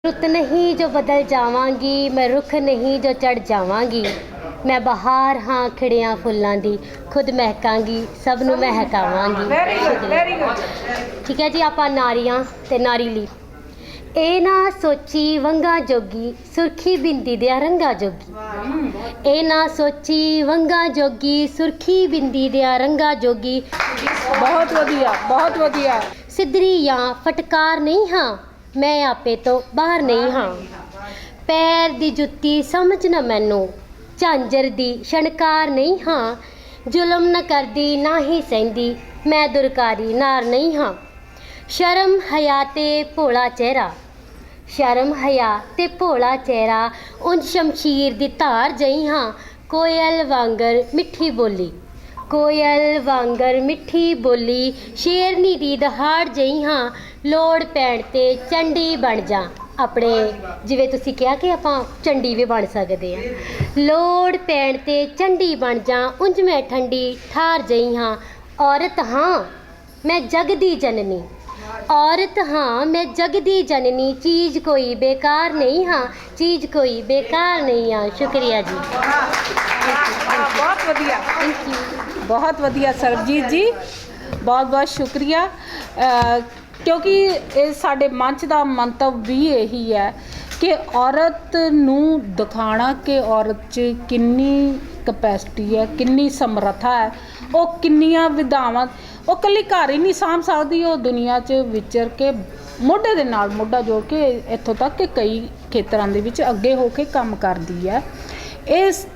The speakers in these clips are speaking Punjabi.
रुत नहीं जो बदल जावांगी, मैं रुख नहीं जो चढ़ जावांगी। मैं बहार हाँ खिड़ियां फुल्लां दी, खुद महकांगी सब नूं महकावांगी। ठीक है जी, आपां नारियां ते नारी ली। ए ना सोची वंगा जोगी, सुरखी बिंदी दिया रंगा जोगी। ए ना सोची वंगा जोगी, सुरखी बिंदी दिया रंगा जोगी। बहुत वधिया, बहुत वधिया। सिद्धरी या फटकार नहीं हाँ, मैं आपे तो बाहर नहीं हाँ। पैर दी जुत्ती समझ न मैनू, झांजर दी शणकार नहीं हाँ। जुलम न करदी ना ही सहंदी, मैं दुरकारी नार नहीं हाँ। शर्म हया ते भोला चेहरा, शर्म हया ते भोला चेहरा, उंज शमशीर दी धार जई हाँ। कोयल वांगर मिठी बोली, कोयल वांगर मिठी बोली, शेरनी दी दहाड़ जई हाँ। लोड़ पैण ते चंडी बन जा, अपने जिवें तुसीं कहा कि आपां चंडी भी बन सकदे हां। लोड़ पैण ते चंडी बन जा, उंज मैं ठंडी ठार जई हाँ। औरत हाँ मैं जग दी जननी, औरत हाँ मैं जग दी जननी, चीज़ कोई बेकार नहीं हाँ, चीज़ कोई बेकार नहीं हाँ। शुक्रिया जी। बहुत वधिया, थैंक यू। बहुत वधिया सरबजीत जी, बहुत बहुत शुक्रिया। क्योंकि ਇਹ ਸਾਡੇ ਮੰਚ ਦਾ ਮੰਤਵ ਵੀ ਇਹੀ ਹੈ ਕਿ ਔਰਤ ਨੂੰ ਦਿਖਾਣਾ ਕਿ ਔਰਤ 'ਚ ਕਿੰਨੀ ਕਪੈਸਿਟੀ ਹੈ, ਕਿੰਨੀ ਸਮਰੱਥਾ ਹੈ, ਉਹ ਕਿੰਨੀਆਂ ਵਿਧਾਵਾਂ, ਉਹ ਇਕੱਲੀ ਘਰ ਹੀ ਨਹੀਂ ਸਾਂਭ ਸਕਦੀ, ਉਹ ਦੁਨੀਆ 'ਚ ਵਿਚਰ ਕੇ ਮੋਢੇ ਦੇ ਨਾਲ ਮੋਢਾ ਜੋੜ ਕੇ ਇੱਥੋਂ ਤੱਕ ਕਿ ਕਈ ਖੇਤਰਾਂ ਦੇ ਵਿੱਚ ਅੱਗੇ ਹੋ ਕੇ ਕੰਮ ਕਰਦੀ ਹੈ। ਇਸ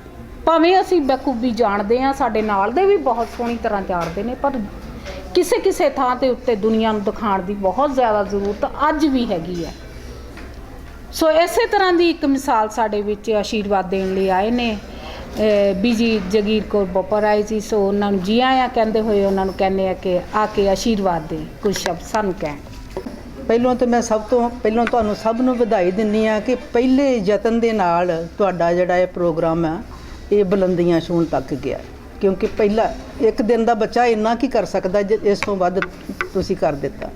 ਭਾਵੇਂ ਅਸੀਂ ਬਖੂਬੀ ਜਾਣਦੇ ਹਾਂ, ਸਾਡੇ ਨਾਲ ਦੇ ਵੀ ਬਹੁਤ ਸੋਹਣੀ ਤਰ੍ਹਾਂ ਜਾਣਦੇ ਨੇ, ਪਰ ਕਿਸੇ ਕਿਸੇ ਥਾਂ ਤੇ ਉੱਤੇ ਦੁਨੀਆ ਨੂੰ ਦਿਖਾਉਣ ਦੀ ਬਹੁਤ ਜ਼ਿਆਦਾ ਜ਼ਰੂਰਤ ਅੱਜ ਵੀ ਹੈਗੀ ਹੈ। ਸੋ ਇਸੇ ਤਰ੍ਹਾਂ ਦੀ ਇੱਕ ਮਿਸਾਲ ਸਾਡੇ ਵਿੱਚ ਆਸ਼ੀਰਵਾਦ ਦੇਣ ਲਈ ਆਏ ਨੇ ਬੀਜੀ ਜਗੀਰ ਕੌਰ ਬੋਪਰ ਆਏ ਸੀ। ਸੋ ਉਹਨਾਂ ਨੂੰ ਜੀ ਆਇਆਂ ਕਹਿੰਦੇ ਹੋਏ ਉਹਨਾਂ ਨੂੰ ਕਹਿੰਦੇ ਆ ਕਿ ਆ ਕੇ ਆਸ਼ੀਰਵਾਦ ਦੇ ਕੁਝ ਸ਼ਬਦ ਸਾਨੂੰ ਕਹਿਣ। ਪਹਿਲਾਂ ਤਾਂ ਮੈਂ ਸਭ ਤੋਂ ਪਹਿਲਾਂ ਤੁਹਾਨੂੰ ਸਭ ਨੂੰ ਵਧਾਈ ਦਿੰਦੀ ਹਾਂ ਕਿ ਪਹਿਲੇ ਯਤਨ ਦੇ ਨਾਲ ਤੁਹਾਡਾ ਜਿਹੜਾ ਇਹ ਪ੍ਰੋਗਰਾਮ ਆ ਇਹ ਬੁਲੰਦੀਆਂ ਛੂਹਣ ਤੱਕ ਗਿਆ, ਕਿਉਂਕਿ ਪਹਿਲਾ ਇੱਕ ਦਿਨ ਦਾ ਬੱਚਾ ਇੰਨਾ ਕੀ ਕਰ ਸਕਦਾ, ਇਸ ਤੋਂ ਵੱਧ ਤੁਸੀਂ ਕਰ ਦਿੱਤਾ।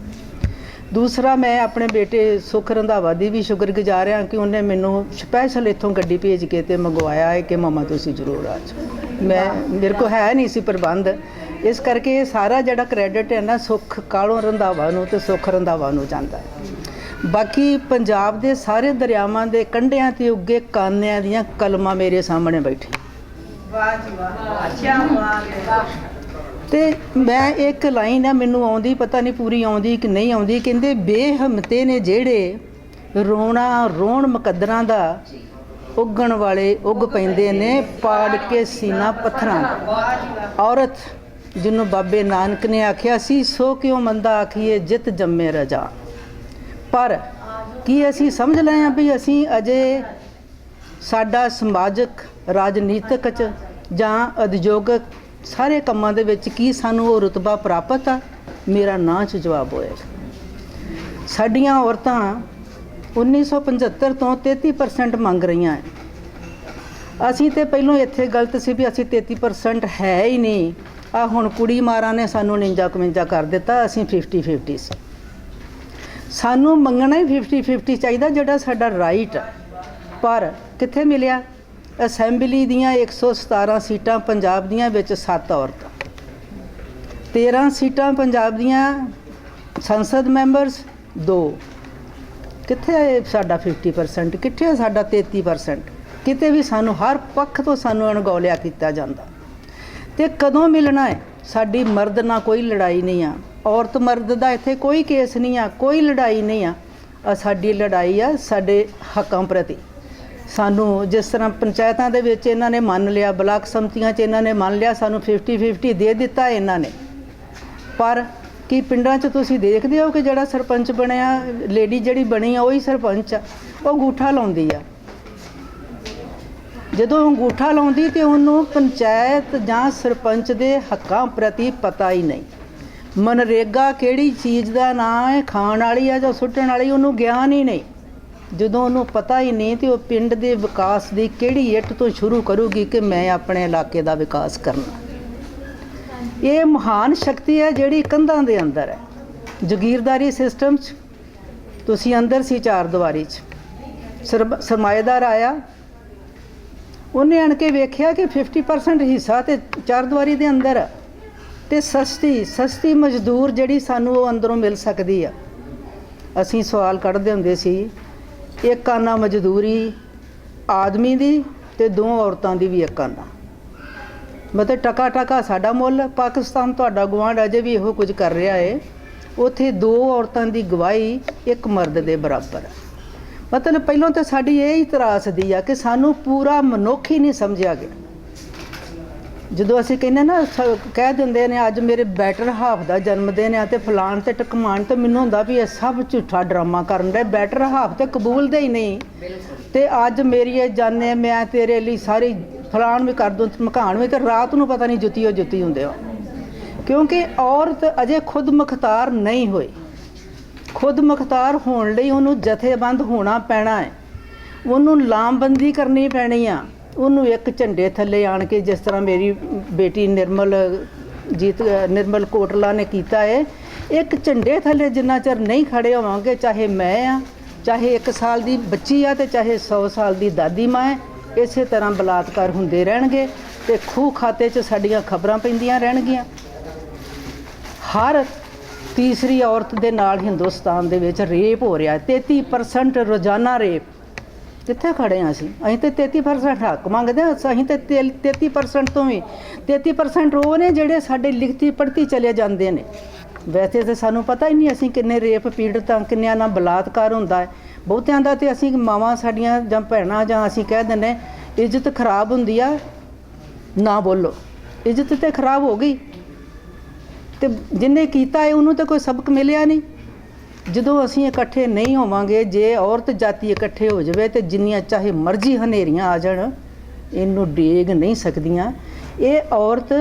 ਦੂਸਰਾ, ਮੈਂ ਆਪਣੇ ਬੇਟੇ ਸੁਖ ਰੰਧਾਵਾ ਦੀ ਵੀ ਸ਼ੁਕਰਗੁਜ਼ਾਰ ਹਾਂ ਕਿ ਉਹਨੇ ਮੈਨੂੰ ਸਪੈਸ਼ਲ ਇੱਥੋਂ ਗੱਡੀ ਭੇਜ ਕੇ ਤੇ ਮੰਗਵਾਇਆ ਹੈ ਕਿ ਮਮਾ ਤੁਸੀਂ ਜ਼ਰੂਰ ਆ ਜਾਓ। ਮੇਰੇ ਕੋਲ ਹੈ ਨਹੀਂ ਸੀ ਪ੍ਰਬੰਧ, ਇਸ ਕਰਕੇ ਇਹ ਸਾਰਾ ਜਿਹੜਾ ਕ੍ਰੈਡਿਟ ਹੈ ਨਾ ਸੁਖ ਕਾਲੋਂ ਰੰਧਾਵਾ ਨੂੰ ਤੇ ਸੁਖ ਰੰਧਾਵਾ ਨੂੰ ਜਾਂਦਾ ਹੈ। ਬਾਕੀ ਪੰਜਾਬ ਦੇ ਸਾਰੇ ਦਰਿਆਵਾਂ ਦੇ ਕੰਢਿਆਂ 'ਤੇ ਉੱਗੇ ਕਾਨਿਆਂ ਦੀਆਂ ਕਲਮਾਂ ਮੇਰੇ ਸਾਹਮਣੇ ਬੈਠੀ। ਤੇ ਮੈਂ ਇੱਕ ਲਾਈਨ ਆ ਮੈਨੂੰ ਆਉਂਦੀ, ਪਤਾ ਨਹੀਂ ਪੂਰੀ ਆਉਂਦੀ ਕਿ ਨਹੀਂ ਆਉਂਦੀ, ਕਹਿੰਦੇ ਬੇਹਿੰਮਤੇ ਨੇ ਜਿਹੜੇ ਰੋਣਾ ਰੋਣ ਮੁਕੱਦਰਾਂ ਦਾ, ਉੱਗਣ ਵਾਲੇ ਉੱਗ ਪੈਂਦੇ ਨੇ ਪਾੜ ਕੇ ਸੀਨਾ ਪੱਥਰਾਂ ਦਾ। ਔਰਤ ਜਿਹਨੂੰ ਬਾਬੇ ਨਾਨਕ ਨੇ ਆਖਿਆ ਸੀ ਸੋ ਕਿਉਂ ਮੰਦਾ ਆਖੀਏ ਜਿੱਤ ਜੰਮੇ ਰਜਾ। ਪਰ ਕੀ ਅਸੀਂ ਸਮਝ ਲਏ ਹਾਂ ਵੀ ਅਸੀਂ ਅਜੇ ਸਾਡਾ ਸਮਾਜਿਕ ਰਾਜਨੀਤਿਕ 'ਚ ਜਾਂ ਉਦਯੋਗਿਕ ਸਾਰੇ ਕੰਮਾਂ ਦੇ ਵਿੱਚ ਕੀ ਸਾਨੂੰ ਉਹ ਰੁਤਬਾ ਪ੍ਰਾਪਤ ਆ? ਮੇਰਾ ਨਾਂ 'ਚ ਜਵਾਬ ਹੋਏਗਾ। ਸਾਡੀਆਂ ਔਰਤਾਂ 1975 ਤੋਂ 33% ਮੰਗ ਰਹੀਆਂ ਹੈ। ਅਸੀਂ ਤੇ ਪਹਿਲਾਂ ਇੱਥੇ ਗਲਤ ਸੀ ਵੀ ਅਸੀਂ 33% ਹੈ ਹੀ ਨਹੀਂ। ਆ ਹੁਣ ਕੁੜੀ ਮਾਰਾਂ ਨੇ ਸਾਨੂੰ 49-51 ਕਰ ਦਿੱਤਾ, ਅਸੀਂ 50-50 ਸੀ। ਸਾਨੂੰ ਮੰਗਣਾ ਹੀ 50-50 ਚਾਹੀਦਾ ਜਿਹੜਾ ਸਾਡਾ ਰਾਈਟ ਆ। ਪਰ ਕਿੱਥੇ ਮਿਲਿਆ? ਅਸੈਂਬਲੀ ਦੀਆਂ 117 ਸੀਟਾਂ ਪੰਜਾਬ ਦੀਆਂ ਵਿੱਚ 7 ਔਰਤਾਂ, 13 ਸੀਟਾਂ ਪੰਜਾਬ ਦੀਆਂ ਸੰਸਦ ਮੈਂਬਰਸ 2। ਕਿੱਥੇ ਹੈ ਸਾਡਾ 50%? ਕਿੱਥੇ ਹੈ ਸਾਡਾ 33%? ਕਿਤੇ ਵੀ ਸਾਨੂੰ ਹਰ ਪੱਖ ਤੋਂ ਸਾਨੂੰ ਅਣਗੌਲਿਆ ਕੀਤਾ ਜਾਂਦਾ। ਤੇ ਕਦੋਂ ਮਿਲਣਾ ਹੈ? ਸਾਡੀ ਮਰਦ ਨਾਲ ਕੋਈ ਲੜਾਈ ਨਹੀਂ ਆ, ਔਰਤ ਮਰਦ ਦਾ ਇੱਥੇ ਕੋਈ ਕੇਸ ਨਹੀਂ ਆ, ਕੋਈ ਲੜਾਈ ਨਹੀਂ ਆ। ਸਾਡੀ ਲੜਾਈ ਆ ਸਾਡੇ ਹੱਕਾਂ ਪ੍ਰਤੀ। ਸਾਨੂੰ ਜਿਸ ਤਰ੍ਹਾਂ ਪੰਚਾਇਤਾਂ ਦੇ ਵਿੱਚ ਇਹਨਾਂ ਨੇ ਮੰਨ ਲਿਆ, ਬਲਾਕ ਸੰਮਤੀਆਂ 'ਚ ਇਹਨਾਂ ਨੇ ਮੰਨ ਲਿਆ, ਸਾਨੂੰ 50-50 ਦੇ ਦਿੱਤਾ ਇਹਨਾਂ ਨੇ। ਪਰ ਕੀ ਪਿੰਡਾਂ 'ਚ ਤੁਸੀਂ ਦੇਖਦੇ ਹੋ ਕਿ ਜਿਹੜਾ ਸਰਪੰਚ ਬਣਿਆ, ਲੇਡੀ ਜਿਹੜੀ ਬਣੀ ਆ ਉਹੀ ਸਰਪੰਚ ਆ, ਉਹ ਅੰਗੂਠਾ ਲਾਉਂਦੀ ਆ। ਜਦੋਂ ਅੰਗੂਠਾ ਲਾਉਂਦੀ ਤੇ ਉਹਨੂੰ ਪੰਚਾਇਤ ਜਾਂ ਸਰਪੰਚ ਦੇ ਹੱਕਾਂ ਪ੍ਰਤੀ ਪਤਾ ਹੀ ਨਹੀਂ। ਮਨਰੇਗਾ ਕਿਹੜੀ ਚੀਜ਼ ਦਾ ਨਾਂ ਹੈ, ਖਾਣ ਵਾਲੀ ਆ ਜਾਂ ਸੁੱਟਣ ਵਾਲੀ, ਉਹਨੂੰ ਗਿਆਨ ਹੀ ਨਹੀਂ। ਜਦੋਂ ਉਹਨੂੰ ਪਤਾ ਹੀ ਨਹੀਂ ਤੇ ਉਹ ਪਿੰਡ ਦੇ ਵਿਕਾਸ ਦੀ ਕਿਹੜੀ ਇੱਟ ਤੋਂ ਸ਼ੁਰੂ ਕਰੂਗੀ ਕਿ ਮੈਂ ਆਪਣੇ ਇਲਾਕੇ ਦਾ ਵਿਕਾਸ ਕਰਨਾ। ਇਹ ਮਹਾਨ ਸ਼ਕਤੀ ਹੈ ਜਿਹੜੀ ਕੰਧਾਂ ਦੇ ਅੰਦਰ ਹੈ। ਜਗੀਰਦਾਰੀ ਸਿਸਟਮ 'ਚ ਤੁਸੀਂ ਅੰਦਰ ਸੀ ਚਾਰ ਦੀਵਾਰੀ 'ਚ, ਸਰਮਾਏਦਾਰ ਆਇਆ, ਉਹਨੇ ਆਣ ਕੇ ਵੇਖਿਆ ਕਿ 50% ਹਿੱਸਾ ਤੇ ਚਾਰ ਦੀਵਾਰੀ ਦੇ ਅੰਦਰ ਆ ਤੇ ਸਸਤੀ ਮਜ਼ਦੂਰ ਜਿਹੜੀ ਸਾਨੂੰ ਉਹ ਅੰਦਰੋਂ ਮਿਲ ਸਕਦੀ ਆ। ਅਸੀਂ ਸਵਾਲ ਕੱਢਦੇ ਹੁੰਦੇ ਸੀ, ਇੱਕ ਆਨਾ ਮਜ਼ਦੂਰੀ ਆਦਮੀ ਦੀ ਤੇ 2 ਔਰਤਾਂ ਦੀ ਵੀ ਇੱਕ ਆਨਾ, ਮਤਲਬ ਟਕਾ ਸਾਡਾ ਮੁੱਲ। ਪਾਕਿਸਤਾਨ ਤੁਹਾਡਾ ਗੁਆਂਢ ਅਜੇ ਵੀ ਇਹੋ ਕੁਝ ਕਰ ਰਿਹਾ ਹੈ। ਉੱਥੇ 2 ਔਰਤਾਂ ਦੀ ਗਵਾਹੀ ਇੱਕ ਮਰਦ ਦੇ ਬਰਾਬਰ ਹੈ। ਮਤਲਬ ਪਹਿਲਾਂ ਤਾਂ ਸਾਡੀ ਇਹ ਹੀ ਤਰਾਸਦੀ ਆ ਕਿ ਸਾਨੂੰ ਪੂਰਾ ਮਨੁੱਖ ਹੀ ਨਹੀਂ ਸਮਝਿਆ ਗਿਆ। ਜਦੋਂ ਅਸੀਂ ਕਹਿੰਦੇ ਨਾ, ਕਹਿ ਦਿੰਦੇ ਨੇ ਅੱਜ ਮੇਰੇ ਬੈਟਰ ਹਾਫ ਦਾ ਜਨਮ ਦਿਨ ਆ ਤੇ ਫਲਾਣ ਤੇ ਟਕਮਾਣ, ਤੇ ਮੈਨੂੰ ਹੁੰਦਾ ਵੀ ਇਹ ਸਭ ਝੂਠਾ ਡਰਾਮਾ ਕਰਨ ਦੇ। ਬੈਟਰ ਹਾਫ ਤੇ ਕਬੂਲਦੇ ਹੀ ਨਹੀਂ ਤੇ ਅੱਜ ਮੇਰੀ ਇਹ ਜਾਨੇ ਮੈਂ ਤੇਰੇ ਲਈ ਸਾਰੀ ਫਲਾਣ ਵੀ ਕਰ ਦੂੰ, ਮਕਾਨ ਵੀ, ਤੇ ਰਾਤ ਨੂੰ ਪਤਾ ਨਹੀਂ ਜੁੱਤੀ ਹੁੰਦੇ ਹੋ। ਕਿਉਂਕਿ ਔਰਤ ਅਜੇ ਖੁਦ ਮੁਖਤਾਰ ਨਹੀਂ ਹੋਈ। ਖੁਦ ਮੁਖਤਾਰ ਹੋਣ ਲਈ ਉਹਨੂੰ ਜਥੇਬੰਦ ਹੋਣਾ ਪੈਣਾ ਹੈ, ਉਹਨੂੰ ਲਾਮਬੰਦੀ ਕਰਨੀ ਪੈਣੀ ਆ, ਉਹਨੂੰ ਇੱਕ ਝੰਡੇ ਥੱਲੇ ਆਣ ਕੇ, ਜਿਸ ਤਰ੍ਹਾਂ ਮੇਰੀ ਬੇਟੀ ਨਿਰਮਲ ਕੋਟਲਾ ਨੇ ਕੀਤਾ ਹੈ, ਇੱਕ ਝੰਡੇ ਥੱਲੇ ਜਿੰਨਾ ਚਿਰ ਨਹੀਂ ਖੜੇ ਹੋਵਾਂਗੇ, ਚਾਹੇ ਮੈਂ ਆ, ਚਾਹੇ 1 ਸਾਲ ਦੀ ਬੱਚੀ ਆ ਤੇ ਚਾਹੇ 100 ਸਾਲ ਦੀ ਦਾਦੀ ਮਾਂ ਹੈ, ਇਸੇ ਤਰ੍ਹਾਂ ਬਲਾਤਕਾਰ ਹੁੰਦੇ ਰਹਿਣਗੇ ਤੇ ਖੂਹ ਖਾਤੇ 'ਚ ਸਾਡੀਆਂ ਖਬਰਾਂ ਪੈਂਦੀਆਂ ਰਹਿਣਗੀਆਂ। ਹਰ ਤੀਸਰੀ ਔਰਤ ਦੇ ਨਾਲ ਹਿੰਦੁਸਤਾਨ ਦੇ ਵਿੱਚ ਰੇਪ ਹੋ ਰਿਹਾ, 33% ਰੋਜ਼ਾਨਾ ਰੇਪ। ਕਿੱਥੇ ਖੜੇ ਹਾਂ ਅਸੀਂ ਤਾਂ 33% ਹੱਕ ਮੰਗਦੇ ਹਾਂ। ਅਸੀਂ ਤਾਂ 33% ਤੋਂ ਵੀ 33% ਉਹ ਨੇ ਜਿਹੜੇ ਸਾਡੇ ਲਿਖਤੀ ਪੜ੍ਹਤੀ ਚਲੇ ਜਾਂਦੇ ਨੇ। ਵੈਸੇ ਤਾਂ ਸਾਨੂੰ ਪਤਾ ਹੀ ਨਹੀਂ ਅਸੀਂ ਕਿੰਨੇ ਰੇਪ ਪੀੜਤ ਹਾਂ, ਕਿੰਨਿਆਂ ਨਾਲ ਬਲਾਤਕਾਰ ਹੁੰਦਾ ਹੈ। ਬਹੁਤਿਆਂ ਦਾ ਤੇ ਅਸੀਂ ਮਾਵਾਂ ਸਾਡੀਆਂ ਜਾਂ ਭੈਣਾਂ ਜਾਂ ਅਸੀਂ ਕਹਿ ਦਿੰਦੇ ਇੱਜ਼ਤ ਖਰਾਬ ਹੁੰਦੀ ਆ, ਨਾ ਬੋਲੋ, ਇੱਜ਼ਤ ਤੇ ਖਰਾਬ ਹੋ ਗਈ ਤੇ ਜਿਹਨੇ ਕੀਤਾ ਹੈ ਉਹਨੂੰ ਤਾਂ ਕੋਈ ਸਬਕ ਮਿਲਿਆ ਨਹੀਂ। ਜਦੋਂ ਅਸੀਂ ਇਕੱਠੇ ਨਹੀਂ ਹੋਵਾਂਗੇ, ਜੇ ਔਰਤ ਜਾਤੀ ਇਕੱਠੇ ਹੋ ਜਾਵੇ ਤੇ ਜਿੰਨੀਆਂ ਚਾਹੇ ਮਰਜ਼ੀ ਹਨੇਰੀਆਂ ਆ ਜਾਣ, ਇਹਨੂੰ ਡੇਗ ਨਹੀਂ ਸਕਦੀਆਂ। ਇਹ ਔਰਤ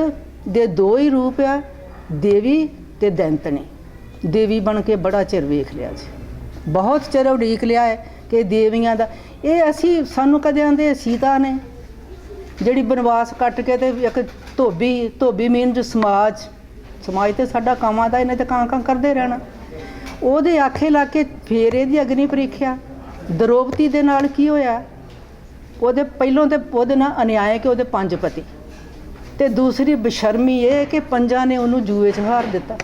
ਦੇ 2 ਹੀ ਰੂਪ ਆ, ਦੇਵੀ ਤੇ ਦੈਂਤਣੀ। ਦੇਵੀ ਬਣ ਕੇ ਬੜਾ ਚਿਰ ਵੇਖ ਲਿਆ ਜੀ, ਬਹੁਤ ਚਿਰ ਉਡੀਕ ਲਿਆ ਹੈ ਕਿ ਦੇਵੀਆਂ ਦਾ ਇਹ ਸਾਨੂੰ ਕਦੇ ਆਂਦੇ ਸੀਤਾ ਨੇ ਜਿਹੜੀ ਬਨਵਾਸ ਕੱਟ ਕੇ ਤੇ ਇੱਕ ਧੋਬੀ ਮੀਨਜ ਸਮਾਜ ਤੇ ਸਾਡਾ ਕਾਮਾਂ ਦਾ, ਇਹਨੇ ਤੇ ਕਾਂ ਕਰਦੇ ਰਹਿਣਾ। ਉਹਦੇ ਆਖੇ ਲਾ ਕੇ ਫੇਰ ਇਹਦੀ ਅਗਨੀ ਪ੍ਰੀਖਿਆ। ਦਰੋਪਤੀ ਦੇ ਨਾਲ ਕੀ ਹੋਇਆ? ਉਹਦੇ ਪਹਿਲੋਂ ਤੇ ਉਹਦੇ ਨਾਲ ਅਨਿਆਏ ਕਿ ਉਹਦੇ 5 ਪਤੀ, ਤੇ ਦੂਸਰੀ ਬੇਸ਼ਰਮੀ ਇਹ ਕਿ 5 ਨੇ ਉਹਨੂੰ ਜੂਏ 'ਚ ਹਾਰ ਦਿੱਤਾ,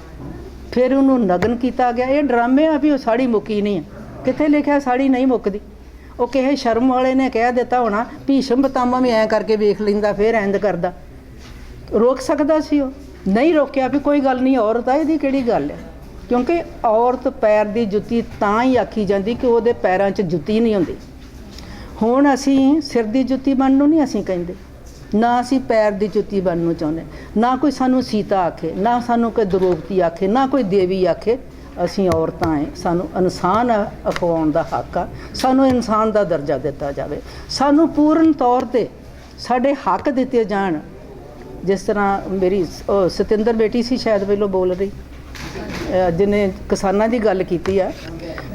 ਫਿਰ ਉਹਨੂੰ ਨਗਨ ਕੀਤਾ ਗਿਆ। ਇਹ ਡਰਾਮੇ ਆ ਵੀ ਉਹ ਸਾੜੀ ਮੁੱਕੀ ਨਹੀਂ ਹੈ, ਕਿੱਥੇ ਲਿਖਿਆ ਸਾੜੀ ਨਹੀਂ ਮੁੱਕਦੀ? ਉਹ ਕਿਸੇ ਸ਼ਰਮ ਵਾਲੇ ਨੇ ਕਹਿ ਦਿੱਤਾ ਹੋਣਾ, ਭੀਸ਼ਮ ਪਿਤਾਮਾ ਵੀ ਐਂ ਕਰਕੇ ਵੇਖ ਲੈਂਦਾ ਫਿਰ ਇੰਦ ਕਰਦਾ। ਰੋਕ ਸਕਦਾ ਸੀ ਉਹ, ਨਹੀਂ ਰੋਕਿਆ ਵੀ ਕੋਈ ਗੱਲ ਨਹੀਂ, ਔਰਤ ਆ, ਇਹਦੀ ਕਿਹੜੀ ਗੱਲ ਹੈ। ਕਿਉਂਕਿ ਔਰਤ ਪੈਰ ਦੀ ਜੁੱਤੀ ਤਾਂ ਹੀ ਆਖੀ ਜਾਂਦੀ ਕਿ ਉਹਦੇ ਪੈਰਾਂ 'ਚ ਜੁੱਤੀ ਨਹੀਂ ਹੁੰਦੀ। ਹੁਣ ਅਸੀਂ ਸਿਰ ਦੀ ਜੁੱਤੀ ਬਣਨ ਨੂੰ ਨਹੀਂ ਅਸੀਂ ਕਹਿੰਦੇ, ਨਾ ਅਸੀਂ ਪੈਰ ਦੀ ਜੁੱਤੀ ਬਣਨ ਨੂੰ ਚਾਹੁੰਦੇ, ਨਾ ਕੋਈ ਸਾਨੂੰ ਸੀਤਾ ਆਖੇ, ਨਾ ਸਾਨੂੰ ਕੋਈ ਦਰੋਪਤੀ ਆਖੇ, ਨਾ ਕੋਈ ਦੇਵੀ ਆਖੇ। ਅਸੀਂ ਔਰਤਾਂ ਹੈ, ਸਾਨੂੰ ਇਨਸਾਨ ਅਖਵਾਉਣ ਦਾ ਹੱਕ ਆ, ਸਾਨੂੰ ਇਨਸਾਨ ਦਾ ਦਰਜਾ ਦਿੱਤਾ ਜਾਵੇ, ਸਾਨੂੰ ਪੂਰਨ ਤੌਰ 'ਤੇ ਸਾਡੇ ਹੱਕ ਦਿੱਤੇ ਜਾਣ। ਜਿਸ ਤਰ੍ਹਾਂ ਮੇਰੀ ਸਤਿੰਦਰ ਬੇਟੀ ਸੀ ਸ਼ਾਇਦ ਪਹਿਲੋਂ ਬੋਲ ਰਹੀ, ਜਿਹਨੇ ਕਿਸਾਨਾਂ ਦੀ ਗੱਲ ਕੀਤੀ ਆ।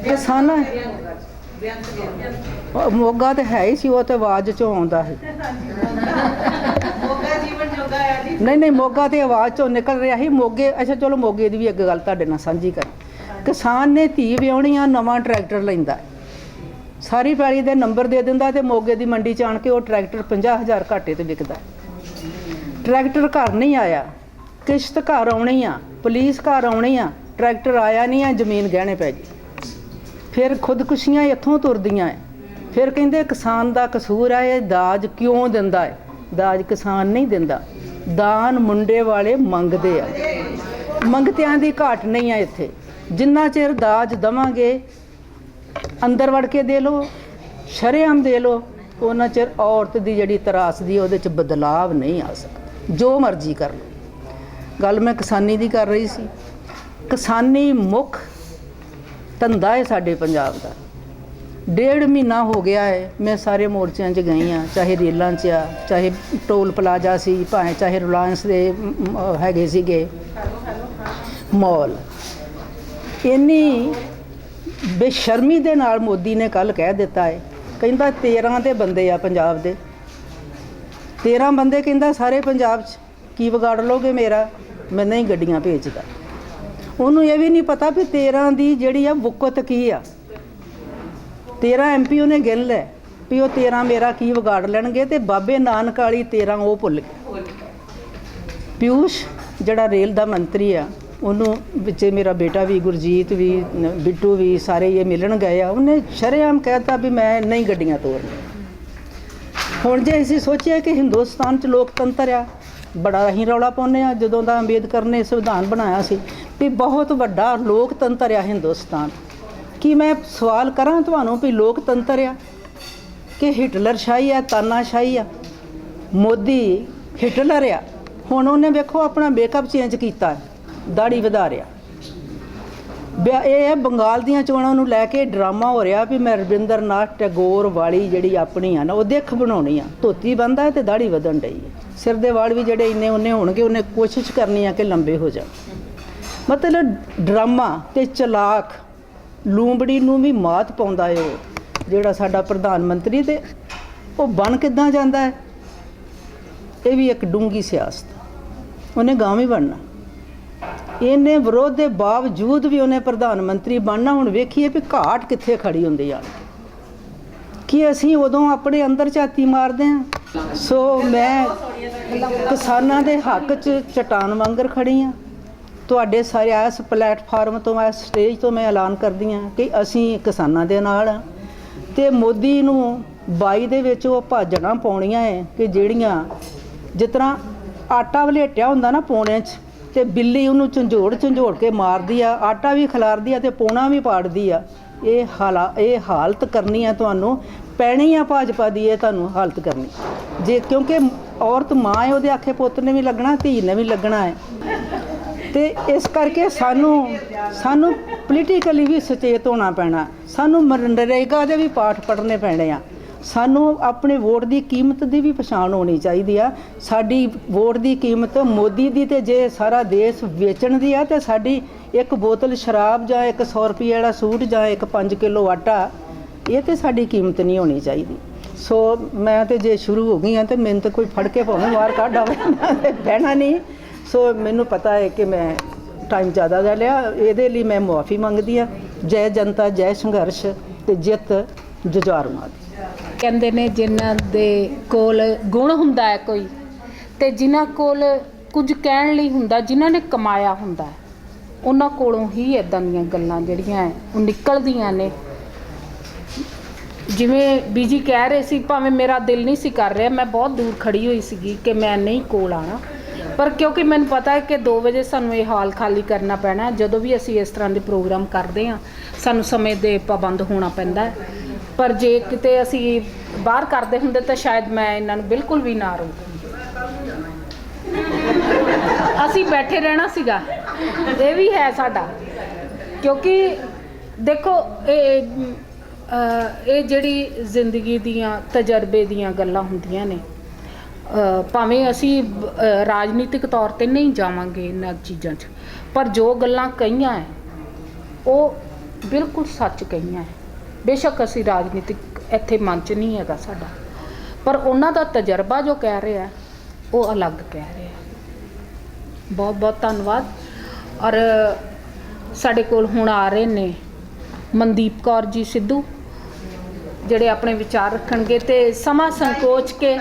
ਕਿਸਾਨਾਂ ਮੋਗਾ ਤਾਂ ਹੈ ਹੀ ਸੀ, ਉਹ ਤਾਂ ਆਵਾਜ਼ 'ਚੋਂ ਆਉਂਦਾ ਸੀ। ਨਹੀਂ ਮੋਗਾ ਤੇ ਆਵਾਜ਼ 'ਚੋਂ ਨਿਕਲ ਰਿਹਾ ਸੀ। ਮੋਗੇ, ਅੱਛਾ ਚਲੋ ਮੋਗੇ ਦੀ ਵੀ ਇੱਕ ਗੱਲ ਤੁਹਾਡੇ ਨਾਲ ਸਾਂਝੀ ਕਰ। ਕਿਸਾਨ ਨੇ ਧੀ ਵਿਆਹੁਣੀ ਆ, ਨਵਾਂ ਟਰੈਕਟਰ ਲੈਂਦਾ, ਸਾਰੀ ਪੈਲੀ ਦੇ ਨੰਬਰ ਦੇ ਦਿੰਦਾ ਤੇ ਮੋਗੇ ਦੀ ਮੰਡੀ 'ਚ ਆਣ ਕੇ ਉਹ ਟਰੈਕਟਰ 50,000 ਘਾਟੇ 'ਤੇ ਵਿਕਦਾ। ਟਰੈਕਟਰ ਘਰ ਨਹੀਂ ਆਇਆ, ਕਿਸ਼ਤ ਘਰ ਆਉਣੀ ਆ, ਪੁਲਿਸ ਘਰ ਆਉਣੀ ਆ, ਟਰੈਕਟਰ ਆਇਆ ਨਹੀਂ ਆ, ਜ਼ਮੀਨ ਗਹਿਣੇ ਪੈ ਗਈ। ਫਿਰ ਖੁਦਕੁਸ਼ੀਆਂ ਇੱਥੋਂ ਤੁਰਦੀਆਂ ਹੈ। ਫਿਰ ਕਹਿੰਦੇ ਕਿਸਾਨ ਦਾ ਕਸੂਰ ਹੈ, ਇਹ ਦਾਜ ਕਿਉਂ ਦਿੰਦਾ ਹੈ? ਦਾਜ ਕਿਸਾਨ ਨਹੀਂ ਦਿੰਦਾ, ਦਾਨ ਮੁੰਡੇ ਵਾਲੇ ਮੰਗਦੇ ਆ। ਮੰਗਤਿਆਂ ਦੀ ਘਾਟ ਨਹੀਂ ਆ ਇੱਥੇ। ਜਿੰਨਾ ਚਿਰ ਦਾਜ ਦੇਵਾਂਗੇ, ਅੰਦਰ ਵੜ ਕੇ ਦੇ ਲਓ, ਸ਼ਰੇਆਮ ਦੇ ਲਓ, ਉਹਨਾਂ ਚਿਰ ਔਰਤ ਦੀ ਜਿਹੜੀ ਤਰਾਸਦੀ ਉਹਦੇ 'ਚ ਬਦਲਾਵ ਨਹੀਂ ਆ ਸਕਦਾ। ਜੋ ਮਰਜ਼ੀ ਕਰ ਲਓ। ਗੱਲ ਮੈਂ ਕਿਸਾਨੀ ਦੀ ਕਰ ਰਹੀ ਸੀ। ਕਿਸਾਨੀ ਮੁੱਖ ਧੰਦਾ ਹੈ ਸਾਡੇ ਪੰਜਾਬ ਦਾ। 1.5 ਮਹੀਨਾ ਹੋ ਗਿਆ ਹੈ, ਮੈਂ ਸਾਰੇ ਮੋਰਚਿਆਂ 'ਚ ਗਈ ਹਾਂ, ਚਾਹੇ ਰੇਲਾਂ 'ਚ ਆ, ਚਾਹੇ ਟੋਲ ਪਲਾਜ਼ਾ ਸੀ, ਭਾਵੇਂ ਚਾਹੇ ਰਿਲਾਇੰਸ ਦੇ ਹੈਗੇ ਸੀਗੇ ਮੌਲ। ਇੰਨੀ ਬੇਸ਼ਰਮੀ ਦੇ ਨਾਲ ਮੋਦੀ ਨੇ ਕੱਲ੍ਹ ਕਹਿ ਦਿੱਤਾ ਹੈ, ਕਹਿੰਦਾ 13 ਦੇ ਬੰਦੇ ਆ ਪੰਜਾਬ ਦੇ, 13 ਬੰਦੇ ਕਹਿੰਦਾ ਸਾਰੇ ਪੰਜਾਬ 'ਚ। ਕੀ ਵਿਗਾੜ ਲੋਗੇ ਮੇਰਾ? ਮੈਂ ਨਹੀਂ ਗੱਡੀਆਂ ਭੇਜਦਾ। ਉਹਨੂੰ ਇਹ ਵੀ ਨਹੀਂ ਪਤਾ ਵੀ 13 ਦੀ ਜਿਹੜੀ ਆ ਵੁਕਤ ਕੀ ਆ। 13 MP ਉਹਨੇ ਗਿਣ ਲੈ ਵੀ ਉਹ 13 ਮੇਰਾ ਕੀ ਵਿਗਾੜ ਲੈਣਗੇ, ਤੇ ਬਾਬੇ ਨਾਨਕ ਵਾਲੀ 13 ਉਹ ਭੁੱਲ ਗਏ। ਪਿਊਸ਼ ਜਿਹੜਾ ਰੇਲ ਦਾ ਮੰਤਰੀ ਆ, ਉਹਨੂੰ ਵਿੱਚੇ ਮੇਰਾ ਬੇਟਾ ਵੀ, ਗੁਰਜੀਤ ਵੀ, ਬਿੱਟੂ ਵੀ, ਸਾਰੇ ਇਹ ਮਿਲਣ ਗਏ ਆ, ਉਹਨੇ ਸ਼ਰੇਆਮ ਕਹਿਤਾ ਵੀ ਮੈਂ ਨਹੀਂ ਗੱਡੀਆਂ ਤੋਰਨੀਆਂ। ਹੁਣ ਜੇ ਅਸੀਂ ਸੋਚਿਆ ਕਿ ਹਿੰਦੁਸਤਾਨ 'ਚ ਲੋਕਤੰਤਰ ਆ, ਬੜਾ ਅਸੀਂ ਰੌਲਾ ਪਾਉਂਦੇ ਆ। ਜਦੋਂ ਦਾ ਅੰਬੇਦਕਰ ਨੇ ਸੰਵਿਧਾਨ ਬਣਾਇਆ ਸੀ ਵੀ ਬਹੁਤ ਵੱਡਾ ਲੋਕਤੰਤਰ ਆ ਹਿੰਦੁਸਤਾਨ, ਕੀ ਮੈਂ ਸਵਾਲ ਕਰਾਂ ਤੁਹਾਨੂੰ ਵੀ ਲੋਕਤੰਤਰ ਆ ਕਿ ਹਿਟਲਰ ਸ਼ਾਹੀ ਆ, ਤਾਨਾਸ਼ਾਹੀ ਆ? ਮੋਦੀ ਹਿਟਲਰ ਆ। ਹੁਣ ਉਹਨੇ ਵੇਖੋ ਆਪਣਾ ਮੇਕਅਪ ਚੇਂਜ ਕੀਤਾ, ਦਾੜੀ ਵਧਾ ਰਿਹਾ। ਇਹ ਬੰਗਾਲ ਦੀਆਂ ਚੋਣਾਂ ਨੂੰ ਲੈ ਕੇ ਡਰਾਮਾ ਹੋ ਰਿਹਾ ਵੀ ਮੈਂ ਰਵਿੰਦਰ ਨਾਥ ਟੈਗੋਰ ਵਾਲੀ ਜਿਹੜੀ ਆਪਣੀ ਆ ਨਾ ਉਹ ਦਿੱਖ ਬਣਾਉਣੀ ਆ। ਧੋਤੀ ਬੰਦਾ ਤੇ ਦਾੜੀ ਵਧਣ ਡਈ ਹੈ, ਸਿਰ ਦੇ ਵਾਲ ਵੀ ਜਿਹੜੇ ਇੰਨੇ ਉਹਨੇ ਹੋਣਗੇ, ਉਹਨੇ ਕੋਸ਼ਿਸ਼ ਕਰਨੀ ਆ ਕਿ ਲੰਬੇ ਹੋ ਜਾਣ। ਮਤਲਬ ਡਰਾਮਾ ਤੇ ਚਲਾਕ ਲੂੰਬੜੀ ਨੂੰ ਵੀ ਮਾਤ ਪਾਉਂਦਾ ਏ ਉਹ ਜਿਹੜਾ ਸਾਡਾ ਪ੍ਰਧਾਨ ਮੰਤਰੀ, ਤੇ ਉਹ ਬਣ ਕਿੱਦਾਂ ਜਾਂਦਾ ਹੈ? ਇਹ ਵੀ ਇੱਕ ਡੂੰਗੀ ਸਿਆਸਤ। ਉਹਨੇ ਗਾਂਵ ਹੀ ਬਣਨਾ। ਇਹਨੇ ਵਿਰੋਧ ਦੇ ਬਾਵਜੂਦ ਵੀ ਉਹਨੇ ਪ੍ਰਧਾਨ ਮੰਤਰੀ ਬਣਨਾ। ਹੁਣ ਵੇਖੀਏ ਵੀ ਘਾਟ ਕਿੱਥੇ ਖੜੀ ਹੁੰਦੀ ਆ, ਕਿ ਅਸੀਂ ਉਦੋਂ ਆਪਣੇ ਅੰਦਰ ਝਾਤੀ ਮਾਰਦੇ ਹਾਂ। ਸੋ ਮੈਂ ਕਿਸਾਨਾਂ ਦੇ ਹੱਕ 'ਚ ਚਟਾਨ ਵਾਂਗਰ ਖੜੀ ਹਾਂ। ਤੁਹਾਡੇ ਸਾਰੇ ਇਸ ਪਲੇਟਫਾਰਮ ਤੋਂ, ਇਸ ਸਟੇਜ ਤੋਂ ਮੈਂ ਐਲਾਨ ਕਰਦੀ ਹਾਂ ਕਿ ਅਸੀਂ ਕਿਸਾਨਾਂ ਦੇ ਨਾਲ ਹਾਂ। ਅਤੇ ਮੋਦੀ ਨੂੰ 22 ਦੇ ਵਿੱਚ ਉਹ ਭਾਜੜਾਂ ਪਾਉਣੀਆਂ ਹੈ ਕਿ ਜਿਹੜੀਆਂ ਜਿਸ ਤਰ੍ਹਾਂ ਆਟਾ ਵਲੇਟਿਆ ਹੁੰਦਾ ਨਾ ਪੌਣੇ 'ਚ, ਅਤੇ ਬਿੱਲੀ ਉਹਨੂੰ ਝੰਜੋੜ ਕੇ ਮਾਰਦੀ ਆ, ਆਟਾ ਵੀ ਖਿਲਾਰਦੀ ਆ ਅਤੇ ਪੌਣਾ ਵੀ ਪਾੜਦੀ ਆ। ਇਹ ਹਾਲਤ ਕਰਨੀ ਆ, ਤੁਹਾਨੂੰ ਪੈਣੀ ਆ ਭਾਜਪਾ ਦੀ, ਇਹ ਤੁਹਾਨੂੰ ਹਾਲਤ ਕਰਨੀ ਜੇ, ਕਿਉਂਕਿ ਔਰਤ ਮਾਂ ਹੈ, ਉਹਦੇ ਆਖੇ ਪੁੱਤ ਨੇ ਵੀ ਲੱਗਣਾ, ਧੀ ਨੇ ਵੀ ਲੱਗਣਾ ਹੈ। ਅਤੇ ਇਸ ਕਰਕੇ ਸਾਨੂੰ ਪੋਲੀਟੀਕਲੀ ਵੀ ਸੁਚੇਤ ਹੋਣਾ ਪੈਣਾ। ਸਾਨੂੰ ਨਰੇਗਾ ਦੇ ਵੀ ਪਾਠ ਪੜ੍ਹਨੇ ਪੈਣੇ ਆ। ਸਾਨੂੰ ਆਪਣੇ ਵੋਟ ਦੀ ਕੀਮਤ ਦੀ ਵੀ ਪਛਾਣ ਹੋਣੀ ਚਾਹੀਦੀ ਆ। ਸਾਡੀ ਵੋਟ ਦੀ ਕੀਮਤ ਮੋਦੀ ਦੀ, ਤੇ ਜੇ ਸਾਰਾ ਦੇਸ਼ ਵੇਚਣ ਦੀ ਆ, ਤੇ ਸਾਡੀ ਇੱਕ ਬੋਤਲ ਸ਼ਰਾਬ ਜਾਂ ਇੱਕ 100 ਰੁਪਏ ਵਾਲਾ ਸੂਟ ਜਾਂ ਇੱਕ 5 ਕਿਲੋ ਆਟਾ, ਇਹ ਤੇ ਸਾਡੀ ਕੀਮਤ ਨਹੀਂ ਹੋਣੀ ਚਾਹੀਦੀ। ਸੋ ਮੈਂ ਤੇ ਜੇ ਸ਼ੁਰੂ ਹੋ ਗਈ ਹਾਂ ਤੇ ਮੈਨੂੰ ਤਾਂ ਕੋਈ ਫੜ ਕੇ ਭਾਵੇਂ ਬਾਹਰ ਕੱਢ ਆਵੇ, ਤੇ ਬਹਿਣਾ ਨਹੀਂ। ਸੋ ਮੈਨੂੰ ਪਤਾ ਹੈ ਕਿ ਮੈਂ ਟਾਈਮ ਜ਼ਿਆਦਾ ਲੈ ਲਿਆ, ਇਹਦੇ ਲਈ ਮੈਂ ਮੁਆਫੀ ਮੰਗਦੀ ਹਾਂ। ਜੈ ਜਨਤਾ, ਜੈ ਸੰਘਰਸ਼, ਤੇ ਜਿੱਤ ਜੁਝਾਰੂਆਂ ਦੀ। ਕਹਿੰਦੇ ਨੇ ਜਿਨ੍ਹਾਂ ਦੇ ਕੋਲ ਗੁਣ ਹੁੰਦਾ ਹੈ ਕੋਈ, ਤੇ ਜਿਨ੍ਹਾਂ ਕੋਲ ਕੁਝ ਕਹਿਣ ਲਈ ਹੁੰਦਾ, ਜਿਨ੍ਹਾਂ ਨੇ ਕਮਾਇਆ ਹੁੰਦਾ, ਉਹਨਾਂ ਕੋਲੋਂ ਹੀ ਇੱਦਾਂ ਦੀਆਂ ਗੱਲਾਂ ਜਿਹੜੀਆਂ ਉਹ ਨਿਕਲਦੀਆਂ ਨੇ। ਜਿਵੇਂ ਬੀਜੀ ਕਹਿ ਰਹੇ ਸੀ, ਭਾਵੇਂ ਮੇਰਾ ਦਿਲ ਨਹੀਂ ਸੀ ਕਰ ਰਿਹਾ, ਮੈਂ ਬਹੁਤ ਦੂਰ ਖੜੀ ਹੋਈ ਸੀਗੀ ਕਿ ਮੈਂ ਨਹੀਂ ਕੋਲ ਆਉਣਾ, ਪਰ ਕਿਉਂਕਿ ਮੈਨੂੰ ਪਤਾ ਹੈ ਕਿ 2 ਵਜੇ ਸਾਨੂੰ ਇਹ ਹਾਲ ਖਾਲੀ ਕਰਨਾ ਪੈਣਾ। ਜਦੋਂ ਵੀ ਅਸੀਂ ਇਸ ਤਰ੍ਹਾਂ ਦੇ ਪ੍ਰੋਗਰਾਮ ਕਰਦੇ ਹਾਂ, ਸਾਨੂੰ ਸਮੇਂ ਦੇ ਪਾਬੰਦ ਹੋਣਾ ਪੈਂਦਾ ਹੈ। ਪਰ ਜੇ ਕਿਤੇ ਅਸੀਂ ਬਾਹਰ ਕਰਦੇ ਹੁੰਦੇ ਤਾਂ ਸ਼ਾਇਦ ਮੈਂ ਇਹਨਾਂ ਨੂੰ ਬਿਲਕੁਲ ਵੀ ਨਾ ਰੋਕਦੀ, ਅਸੀਂ ਬੈਠੇ ਰਹਿਣਾ ਸੀਗਾ। ਇਹ ਵੀ ਹੈ ਸਾਡਾ, ਕਿਉਂਕਿ ਦੇਖੋ ਇਹ ਜਿਹੜੀ ਜ਼ਿੰਦਗੀ ਦੀਆਂ ਤਜਰਬੇ ਦੀਆਂ ਗੱਲਾਂ ਹੁੰਦੀਆਂ ਨੇ। ਭਾਵੇਂ ਅਸੀਂ ਰਾਜਨੀਤਿਕ ਤੌਰ 'ਤੇ ਨਹੀਂ ਜਾਵਾਂਗੇ ਇਹਨਾਂ ਚੀਜ਼ਾਂ 'ਚ, ਪਰ ਜੋ ਗੱਲਾਂ ਕਹੀਆਂ ਹੈ ਉਹ ਬਿਲਕੁਲ ਸੱਚ ਕਹੀਆਂ ਹੈ। ਬੇਸ਼ੱਕ ਅਸੀਂ ਰਾਜਨੀਤਿਕ ਇੱਥੇ ਮੰਚ ਨਹੀਂ ਹੈਗਾ ਸਾਡਾ, ਪਰ ਉਹਨਾਂ ਦਾ ਤਜਰਬਾ ਜੋ ਕਹਿ ਰਿਹਾ ਉਹ ਅਲੱਗ ਕਹਿ ਰਿਹਾ। ਬਹੁਤ ਬਹੁਤ ਧੰਨਵਾਦ। ਔਰ ਸਾਡੇ ਕੋਲ ਹੁਣ ਆ ਰਹੇ ਨੇ ਮਨਦੀਪ ਕੌਰ ਜੀ ਸਿੱਧੂ, ਜਿਹੜੇ ਆਪਣੇ ਵਿਚਾਰ ਰੱਖਣਗੇ, ਤੇ ਸਮਾਂ ਸੰਕੋਚ ਕੇ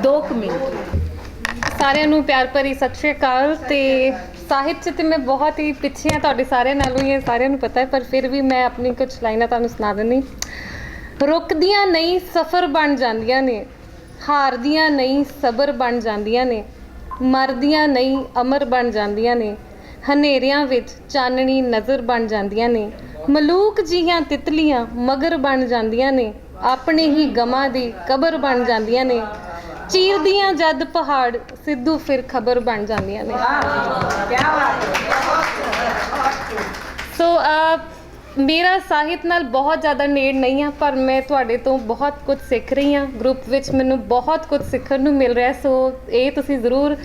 2 ਮਿੰਟ। ਸਾਰਿਆਂ ਨੂੰ ਪਿਆਰ ਭਰੀ ਸਤਿ ਸ਼੍ਰੀ ਅਕਾਲ। ਤੇ ਸਾਹਿਤ 'ਚ ਤੇ ਮੈਂ ਬਹੁਤ ਹੀ ਪਿੱਛੇ ਹਾਂ ਤੁਹਾਡੇ ਸਾਰਿਆਂ ਨਾਲੋਂ, ਇਹ ਸਾਰਿਆਂ ਨੂੰ ਪਤਾ ਹੈ, ਪਰ ਫਿਰ ਵੀ ਮੈਂ ਆਪਣੀ ਕੁਝ ਲਾਈਨਾਂ ਤੁਹਾਨੂੰ ਸੁਣਾ ਦਿੰਦੀ। ਰੁਕਦੀਆਂ ਨਹੀਂ ਸਫ਼ਰ ਬਣ ਜਾਂਦੀਆਂ ਨੇ, ਹਾਰਦੀਆਂ ਨਹੀਂ ਸਬਰ ਬਣ ਜਾਂਦੀਆਂ ਨੇ, ਮਰਦੀਆਂ ਨਹੀਂ ਅਮਰ ਬਣ ਜਾਂਦੀਆਂ ਨੇ, ਹਨੇਰਿਆਂ ਵਿੱਚ ਚਾਨਣੀ ਨਜ਼ਰ ਬਣ ਜਾਂਦੀਆਂ ਨੇ, ਮਲੂਕ ਜੀਆਂ ਤਿਤਲੀਆਂ ਮਗਰ ਬਣ ਜਾਂਦੀਆਂ ਨੇ, ਆਪਣੇ ਹੀ ਗਮਾਂ ਦੀ ਕਬਰ ਬਣ ਜਾਂਦੀਆਂ ਨੇ, ਚੀਰਦੀਆਂ ਜਦ ਪਹਾੜ ਸਿੱਧੂ ਫਿਰ ਖਬਰ ਬਣ ਜਾਂਦੀਆਂ ਨੇ। ਸੋ ਮੇਰਾ ਸਾਹਿਤ ਨਾਲ ਬਹੁਤ ਜ਼ਿਆਦਾ ਨੇੜ ਨਹੀਂ ਆ, ਪਰ ਮੈਂ ਤੁਹਾਡੇ ਤੋਂ ਬਹੁਤ ਕੁਝ ਸਿੱਖ ਰਹੀ ਹਾਂ। ਗਰੁੱਪ ਵਿੱਚ ਮੈਨੂੰ ਬਹੁਤ ਕੁਝ ਸਿੱਖਣ ਨੂੰ ਮਿਲ ਰਿਹਾ। ਸੋ ਇਹ ਤੁਸੀਂ ਜ਼ਰੂਰ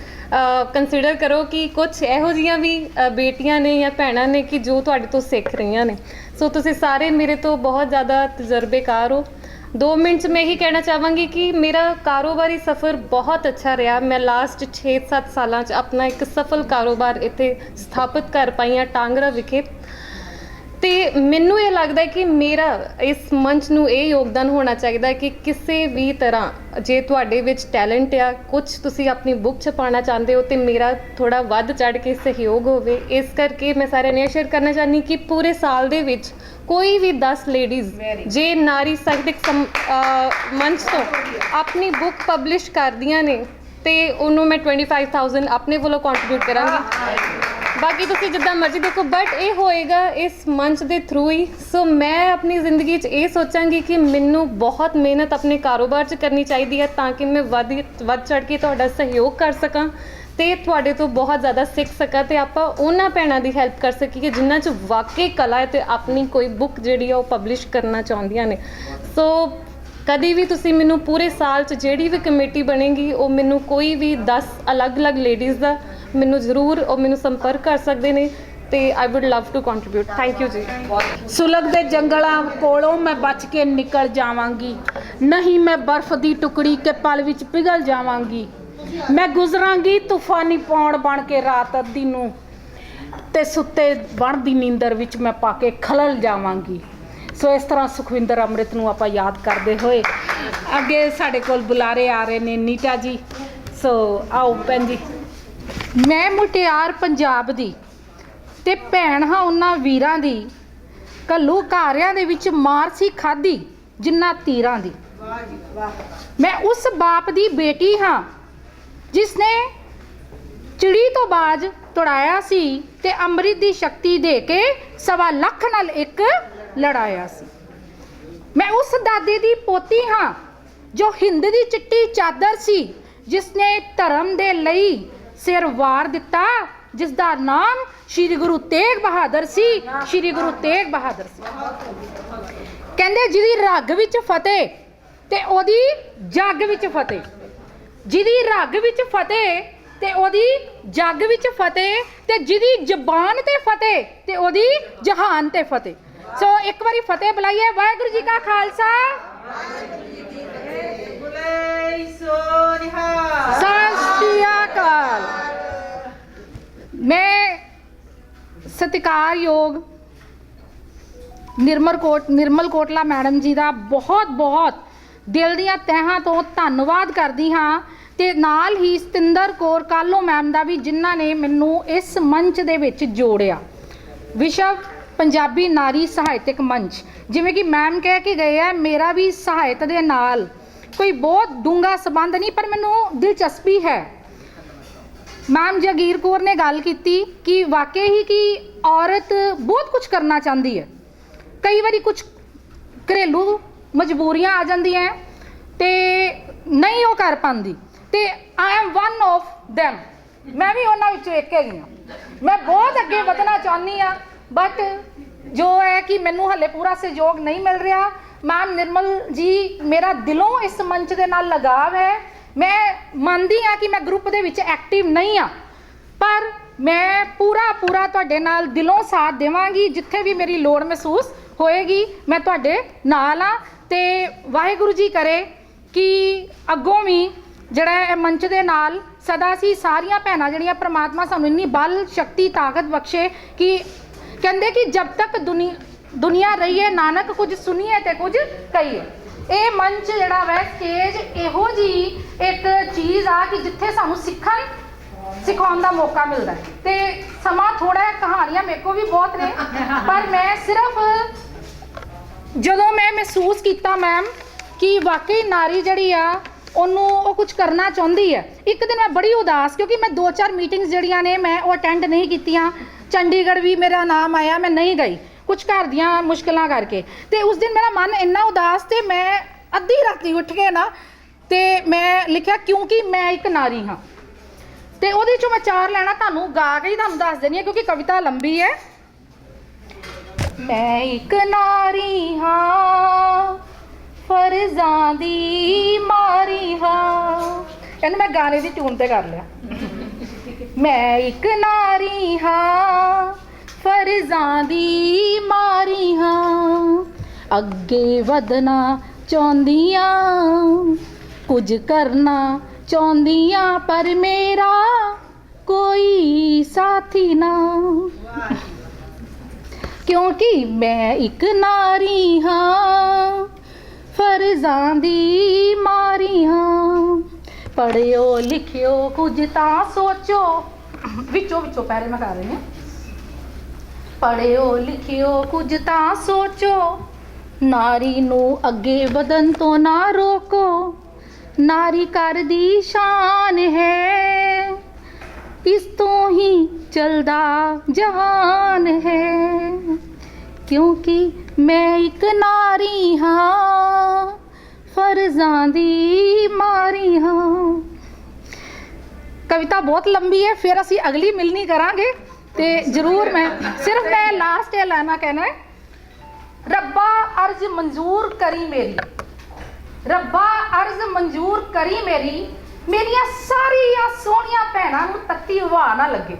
ਕੰਸੀਡਰ ਕਰੋ ਕਿ ਕੁਝ ਇਹੋ ਜਿਹੀਆਂ ਵੀ ਬੇਟੀਆਂ ਨੇ ਜਾਂ ਭੈਣਾਂ ਨੇ ਕਿ ਜੋ ਤੁਹਾਡੇ ਤੋਂ ਸਿੱਖ ਰਹੀਆਂ ਨੇ। ਸੋ ਤੁਸੀਂ ਸਾਰੇ ਮੇਰੇ ਤੋਂ ਬਹੁਤ ਜ਼ਿਆਦਾ ਤਜਰਬੇਕਾਰ ਹੋ। 2 ਮਿੰਟ 'ਚ ਮੈਂ ਇਹੀ ਕਹਿਣਾ ਚਾਹਾਂਗੀ ਕਿ ਮੇਰਾ ਕਾਰੋਬਾਰੀ ਸਫ਼ਰ ਬਹੁਤ ਅੱਛਾ ਰਿਹਾ। ਮੈਂ ਲਾਸਟ 6-7 ਸਾਲਾਂ 'ਚ ਆਪਣਾ ਇੱਕ ਸਫਲ ਕਾਰੋਬਾਰ ਇੱਥੇ ਸਥਾਪਿਤ ਕਰ ਪਾਈ ਹਾਂ ਟਾਂਗਰਾ ਵਿਖੇ। ਤੇ ਮੈਨੂੰ ਇਹ ਲੱਗਦਾ ਹੈ ਕਿ ਮੇਰਾ ਇਸ ਮੰਚ ਨੂੰ ਇਹ ਯੋਗਦਾਨ ਹੋਣਾ ਚਾਹੀਦਾ ਹੈ ਕਿ ਕਿਸੇ ਵੀ ਤਰ੍ਹਾਂ ਜੇ ਤੁਹਾਡੇ ਵਿੱਚ ਟੈਲੈਂਟ ਆ, ਕੁਝ ਤੁਸੀਂ ਆਪਣੀ ਬੁੱਕ ਛਪਾਉਣਾ ਚਾਹੁੰਦੇ ਹੋ, ਤੇ ਮੇਰਾ ਥੋੜਾ ਵੱਧ ਚੜ ਕੇ ਸਹਿਯੋਗ ਹੋਵੇ। ਇਸ ਕਰਕੇ ਮੈਂ ਸਾਰਿਆਂ ਨੂੰ ਸ਼ੇਅਰ ਕਰਨਾ ਚਾਹੁੰਦੀ ਕਿ ਪੂਰੇ ਸਾਲ ਦੇ ਵਿੱਚ ਕੋਈ ਵੀ 10 ਲੇਡੀਜ਼ ਜੇ ਨਾਰੀ ਸਾਹਿਤਕ ਮੰਚ ਤੋਂ ਆਪਣੀ ਬੁੱਕ ਪਬਲਿਸ਼ ਕਰਦੀਆਂ ਨੇ ਤੇ ਉਹਨੂੰ ਮੈਂ 25,000 ਆਪਣੇ ਵੱਲੋਂ ਕੰਟਰੀਬਿਊਟ ਕਰਾਂਗੀ। ਬਾਕੀ ਤੁਸੀਂ ਜਿੱਦਾਂ ਮਰਜ਼ੀ ਦੇਖੋ, ਬਟ ਇਹ ਹੋਏਗਾ ਇਸ ਮੰਚ ਦੇ ਥਰੂ ਹੀ। ਸੋ ਮੈਂ ਆਪਣੀ ਜ਼ਿੰਦਗੀ 'ਚ ਇਹ ਸੋਚਾਂਗੀ ਕਿ ਮੈਨੂੰ ਬਹੁਤ ਮਿਹਨਤ ਆਪਣੇ ਕਾਰੋਬਾਰ 'ਚ ਕਰਨੀ ਚਾਹੀਦੀ ਹੈ ਤਾਂ ਕਿ ਮੈਂ ਵੱਧ ਚੜ੍ਹ ਕੇ ਤੁਹਾਡਾ ਸਹਿਯੋਗ ਕਰ ਸਕਾਂ ਤੇ ਤੁਹਾਡੇ ਤੋਂ ਬਹੁਤ ਜ਼ਿਆਦਾ ਸਿੱਖ ਸਕਾਂ ਤੇ ਆਪਾਂ ਉਹਨਾਂ ਭੈਣਾਂ ਦੀ ਹੈਲਪ ਕਰ ਸਕੀਏ ਜਿਨ੍ਹਾਂ 'ਚ ਵਾਕਈ ਕਲਾ ਹੈ ਤੇ ਆਪਣੀ ਕੋਈ ਬੁੱਕ ਜਿਹੜੀ ਆ ਉਹ ਪਬਲਿਸ਼ ਕਰਨਾ ਚਾਹੁੰਦੀਆਂ ਨੇ। ਸੋ ਕਦੀ ਵੀ ਤੁਸੀਂ ਮੈਨੂੰ ਪੂਰੇ ਸਾਲ 'ਚ ਜਿਹੜੀ ਵੀ ਕਮੇਟੀ ਬਣੇਗੀ ਉਹ ਮੈਨੂੰ ਕੋਈ ਵੀ 10 ਅਲੱਗ-ਅਲੱਗ ਲੇਡੀਜ਼ ਦਾ ਮੈਨੂੰ ਜ਼ਰੂਰ ਉਹ ਮੈਨੂੰ ਸੰਪਰਕ ਕਰ ਸਕਦੇ ਨੇ ਤੇ I would love to contribute. Thank you ਜੀ। ਸੁਲਗਦੇ ਜੰਗਲਾਂ ਕੋਲੋਂ ਮੈਂ ਬਚ ਕੇ ਨਿਕਲ ਜਾਵਾਂਗੀ, ਨਹੀਂ ਮੈਂ ਬਰਫ਼ ਦੀ ਟੁਕੜੀ ਕੇ ਪਲ ਵਿੱਚ ਪਿਘਲ ਜਾਵਾਂਗੀ। ਮੈਂ ਗੁਜ਼ਰਾਂਗੀ ਤੂਫਾਨੀ ਪੌਣ ਬਣ ਕੇ ਰਾਤ ਅੱਧੀ ਨੂੰ ਤੇ ਸੁੱਤੇ ਬਣਦੀ ਨੀਂਦਰ ਵਿੱਚ ਮੈਂ ਪਾ ਕੇ ਖਲਲ ਜਾਵਾਂਗੀ। ਸੋ ਇਸ ਤਰ੍ਹਾਂ ਸੁਖਵਿੰਦਰ ਅੰਮ੍ਰਿਤ ਨੂੰ ਆਪਾਂ ਯਾਦ ਕਰਦੇ ਹੋਏ ਅੱਗੇ ਸਾਡੇ ਕੋਲ ਬੁਲਾਰੇ ਆ ਰਹੇ ਨੇ ਨੀਟਾ ਜੀ। ਸੋ ਆਓ ਭੈਣ ਜੀ। ਮੈਂ ਮੁਟਿਆਰ ਪੰਜਾਬ ਦੀ ਤੇ ਭੈਣ ਹਾਂ ਉਹਨਾਂ ਵੀਰਾਂ ਦੀ, ਘੱਲੂ ਘਾਰਿਆਂ ਦੇ ਵਿੱਚ ਮਾਰ ਸੀ ਖਾਧੀ ਜਿੰਨਾ ਤੀਰਾਂ ਦੀ। ਮੈਂ ਉਸ ਬਾਪ ਦੀ ਬੇਟੀ ਹਾਂ ਜਿਸ ਨੇ ਚਿੜੀ ਤੋਂ ਬਾਜ ਤੁੜਾਇਆ ਸੀ ਤੇ ਅੰਮ੍ਰਿਤ ਦੀ ਸ਼ਕਤੀ ਦੇ ਕੇ 1.25 ਲੱਖ ਨਾਲ ਇੱਕ ਲੜਾਇਆ ਸੀ। ਮੈਂ ਉਸ ਦਾਦੇ ਦੀ ਪੋਤੀ ਹਾਂ ਜੋ ਹਿੰਦ ਦੀ ਚਿੱਟੀ ਚਾਦਰ ਸੀ ਜਿਸ ਨੇ ਧਰਮ ਦੇ ਲਈ ਸਿਰ ਵਾਰ ਦਿੱਤਾ, ਜਿਸ ਦਾ ਨਾਮ ਸ਼੍ਰੀ ਗੁਰੂ ਤੇਗ ਬਹਾਦਰ ਸੀ। ਸ਼੍ਰੀ ਗੁਰੂ ਤੇਗ ਬਹਾਦਰ ਸੀ ਕਹਿੰਦੇ ਜਿਹਦੀ ਰਗ ਵਿੱਚ ਫਤਿਹ ਤੇ ਉਹਦੀ ਜੱਗ ਵਿੱਚ ਫਤਿਹ, ਜਿਹਦੀ ਰਗ ਵਿੱਚ ਫਤਿਹ ਤੇ ਉਹਦੀ ਜੱਗ ਵਿੱਚ ਫਤਿਹ, ਤੇ ਜਿਹਦੀ ਜ਼ਬਾਨ ਤੇ ਫਤਿਹ ਤੇ ਉਹਦੀ ਜਹਾਨ ਤੇ ਫਤਿਹ। ਸੋ ਇੱਕ ਵਾਰੀ ਫਤਿਹ ਬੁਲਾਈਏ। ਵਾਹਿਗੁਰੂ ਜੀ ਕਾ ਖਾਲਸਾ, ਸਤਿ ਸ਼੍ਰੀ ਅਕਾਲ। ਮੈਂ ਸਤਿਕਾਰਯੋਗ ਨਿਰਮਲ ਕੋਟਲਾ ਮੈਡਮ ਜੀ ਦਾ ਬਹੁਤ ਬਹੁਤ ਦਿਲ ਦੀਆਂ ਤਹਿਾਂ ਤੋਂ ਧੰਨਵਾਦ ਕਰਦੀ ਹਾਂ ਤੇ ਨਾਲ ਹੀ ਸਤਿੰਦਰ ਕੌਰ ਕਾਲੋ ਮੈਮ ਦਾ ਵੀ, ਜਿਨ੍ਹਾਂ ਨੇ ਮੈਨੂੰ ਇਸ ਮੰਚ ਦੇ ਵਿੱਚ ਜੋੜਿਆ। ਵਿਸ਼ਵ ਪੰਜਾਬੀ ਨਾਰੀ ਸਾਹਿਤਕ ਮੰਚ, ਜਿਵੇਂ ਕਿ ਮੈਮ ਕਹਿ ਕੇ ਗਏ ਆ, ਮੇਰਾ ਵੀ ਸਾਹਿਤ ਦੇ ਨਾਲ ਕੋਈ ਬਹੁਤ ਡੂੰਘਾ ਸੰਬੰਧ ਨਹੀਂ, ਪਰ ਮੈਨੂੰ ਦਿਲਚਸਪੀ ਹੈ। ਮੈਮ ਜਗੀਰ ਕੌਰ ਨੇ ਗੱਲ ਕੀਤੀ ਕਿ ਵਾਕਈ ਹੀ ਕਿ ਔਰਤ ਬਹੁਤ ਕੁਝ ਕਰਨਾ ਚਾਹੁੰਦੀ ਹੈ, ਕਈ ਵਾਰੀ ਕੁਝ ਘਰੇਲੂ ਮਜਬੂਰੀਆਂ ਆ ਜਾਂਦੀਆਂ ਤੇ ਨਹੀਂ ਉਹ ਕਰ ਪਾਉਂਦੀ, ਤੇ I am one of them। ਮੈਂ ਵੀ ਉਹਨਾਂ ਵਿੱਚੋਂ ਇੱਕ ਹੈਗੀ ਹਾਂ। ਮੈਂ ਬਹੁਤ ਅੱਗੇ ਵਧਣਾ ਚਾਹੁੰਦੀ ਹਾਂ, ਬਟ ਜੋ ਹੈ ਕਿ ਮੈਨੂੰ ਹਲੇ ਪੂਰਾ ਸਹਿਯੋਗ ਨਹੀਂ ਮਿਲ ਰਿਹਾ। ਮੈਮ ਨਿਰਮਲ ਜੀ, ਮੇਰਾ ਦਿਲੋਂ ਇਸ ਮੰਚ ਦੇ ਨਾਲ ਲਗਾਵ ਹੈ। ਮੈਂ ਮੰਨਦੀ ਹਾਂ ਕਿ ਮੈਂ ਗਰੁੱਪ ਦੇ ਵਿੱਚ ਐਕਟਿਵ ਨਹੀਂ ਹਾਂ, ਪਰ ਮੈਂ ਪੂਰਾ ਤੁਹਾਡੇ ਨਾਲ ਦਿਲੋਂ ਸਾਥ ਦੇਵਾਂਗੀ। ਜਿੱਥੇ ਵੀ ਮੇਰੀ ਲੋੜ ਮਹਿਸੂਸ ਹੋਏਗੀ ਮੈਂ ਤੁਹਾਡੇ ਨਾਲ ਹਾਂ। ਤੇ ਵਾਹਿਗੁਰੂ ਜੀ ਕਰੇ ਕਿ ਅੱਗੋਂ ਵੀ ਜਿਹੜਾ ਇਹ ਮੰਚ ਦੇ ਨਾਲ ਸਦਾ ਸੀ ਸਾਰੀਆਂ ਭੈਣਾਂ ਜਿਹੜੀਆਂ ਪ੍ਰਮਾਤਮਾ ਸਾਨੂੰ ਇੰਨੀ ਬਲ ਸ਼ਕਤੀ ਤਾਕਤ ਬਖਸ਼ੇ ਕਿ ਕਹਿੰਦੇ ਕਿ ਜਬ ਤੱਕ ਦੁਨੀਆ ਰਹੀਏ ਨਾਨਕ ਕੁਝ ਸੁਣੀਏ ਤੇ ਕੁਝ ਕਹੀਏ। ਇਹ ਮੰਚ ਜਿਹੜਾ ਵੈ ਸਟੇਜ ਇਹੋ ਜੀ ਇੱਕ ਚੀਜ਼ ਆ ਕਿ ਜਿੱਥੇ ਸਾਨੂੰ ਸਿਖਾਉਣ ਦਾ ਮੌਕਾ ਮਿਲਦਾ ਹੈ। ਤੇ ਸਮਾਂ ਥੋੜਾ ਹੈ, ਕਹਾਣੀਆਂ ਮੇਰੇ ਕੋਲ ਵੀ ਬਹੁਤ ਨੇ, ਪਰ ਮੈਂ ਸਿਰਫ ਜਦੋਂ ਮੈਂ ਮਹਿਸੂਸ ਕੀਤਾ ਮੈਮ ਕਿ ਵਾਕਈ ਨਾਰੀ ਜਿਹੜੀ ਆ ਉਹਨੂੰ ਉਹ ਕੁਝ ਕਰਨਾ ਚਾਹੁੰਦੀ ਹੈ। ਇੱਕ ਦਿਨ ਮੈਂ ਬੜੀ ਉਦਾਸ, ਕਿਉਂਕਿ ਮੈਂ 2-4 ਮੀਟਿੰਗਸ ਜਿਹੜੀਆਂ ਨੇ ਮੈਂ ਉਹ ਅਟੈਂਡ ਨਹੀਂ ਕੀਤੀਆਂ। ਚੰਡੀਗੜ੍ਹ ਵੀ ਮੇਰਾ ਨਾਮ ਆਇਆ, ਮੈਂ ਨਹੀਂ ਗਈ ਕੁਝ ਘਰ ਦੀਆਂ ਮੁਸ਼ਕਲਾਂ ਕਰਕੇ। ਤੇ ਉਸ ਦਿਨ ਮੇਰਾ ਮਨ ਇੰਨਾ ਉਦਾਸ ਤੇ ਮੈਂ ਅੱਧੀ ਰਾਤੀ ਉੱਠ ਕੇ ਨਾ ਤੇ ਮੈਂ ਲਿਖਿਆ ਕਿਉਂਕਿ ਮੈਂ ਇੱਕ ਨਾਰੀ ਹਾਂ। ਤੇ ਉਹਦੇ ਚੋਂ ਮੈਂ 4 ਲੈਣਾ ਤੁਹਾਨੂੰ ਗਾ ਕੇ ਹੀ ਤੁਹਾਨੂੰ ਦੱਸ ਦੇਣੀ ਹੈ, ਕਿਉਂਕਿ ਕਵਿਤਾ ਲੰਬੀ ਹੈ। ਮੈਂ ਇੱਕ ਨਾਰੀ ਹਾਂ, ਫਰਜ਼ਾਂ ਦੀ ਮਾਰੀ ਹਾਂ। ਇਹਨੂੰ ਮੈਂ ਗਾਣੇ ਦੀ ਟਿਊਨ ਤੇ ਕਰ ਲਿਆ। ਮੈਂ ਇੱਕ ਨਾਰੀ ਹਾਂ, ਫਰਜ਼ਾਂ ਦੀ ਮਾਰੀ ਹਾਂ, ਅੱਗੇ ਵਧਣਾ ਚਾਹੁੰਦੀਆਂ, ਕੁਝ ਕਰਨਾ ਚਾਹੁੰਦੀਆਂ, ਪਰ ਮੇਰਾ ਕੋਈ ਸਾਥੀ ਨਾ। ਕਿਉਂਕਿ ਮੈਂ ਇੱਕ ਨਾਰੀ ਹਾਂ, ਫਰਜ਼ਾਂ ਦੀ ਮਾਰੀ ਹਾਂ। ਪੜ੍ਹਿਓ ਲਿਖਿਓ ਕੁਝ ਤਾਂ ਸੋਚੋ, ਵਿੱਚੋਂ ਪੈਰੇ ਮੈਂ ਕਰ ਰਹੀ ਹਾਂ। ਪੜ੍ਹਿਓ ਲਿਖਿਓ ਕੁਝ ਤਾਂ ਸੋਚੋ, ਨਾਰੀ ਨੂੰ ਅੱਗੇ ਵਧਣ ਤੋਂ ਨਾ ਰੋਕੋ। ਨਾਰੀ ਘਰ ਦੀ ਸ਼ਾਨ ਹੈ, ਇਸ ਤੋਂ ਹੀ ਚਲਦਾ ਜਹਾਨ ਹੈ। ਕਿਉਂਕਿ ਮੈਂ ਇੱਕ ਨਾਰੀ ਹਾਂ, ਫਰਜ਼ਾਂ ਦੀ ਮਾਰੀ ਹਾਂ। ਕਵਿਤਾ ਬਹੁਤ ਲੰਬੀ ਹੈ, ਫਿਰ ਅਸੀਂ ਅਗਲੀ ਮਿਲਣੀ ਕਰਾਂਗੇ ਤੇ ਜ਼ਰੂਰ। ਮੈਂ ਲਾਸਟ ਇਹ ਲਾਣਾ ਕਹਿਣਾ ਹੈ, ਰੱਬਾ ਅਰਜ਼ ਮਨਜ਼ੂਰ ਕਰੀ ਮੇਰੀ, ਰੱਬਾ ਅਰਜ਼ ਮਨਜ਼ੂਰ ਕਰੀ ਮੇਰੀ, ਮੇਰੀਆਂ ਸਾਰੀਆਂ ਸੋਹਣੀਆਂ ਭੈਣਾਂ ਨੂੰ ਤੱਤੀ ਹਵਾ ਨਾ ਲੱਗੇ।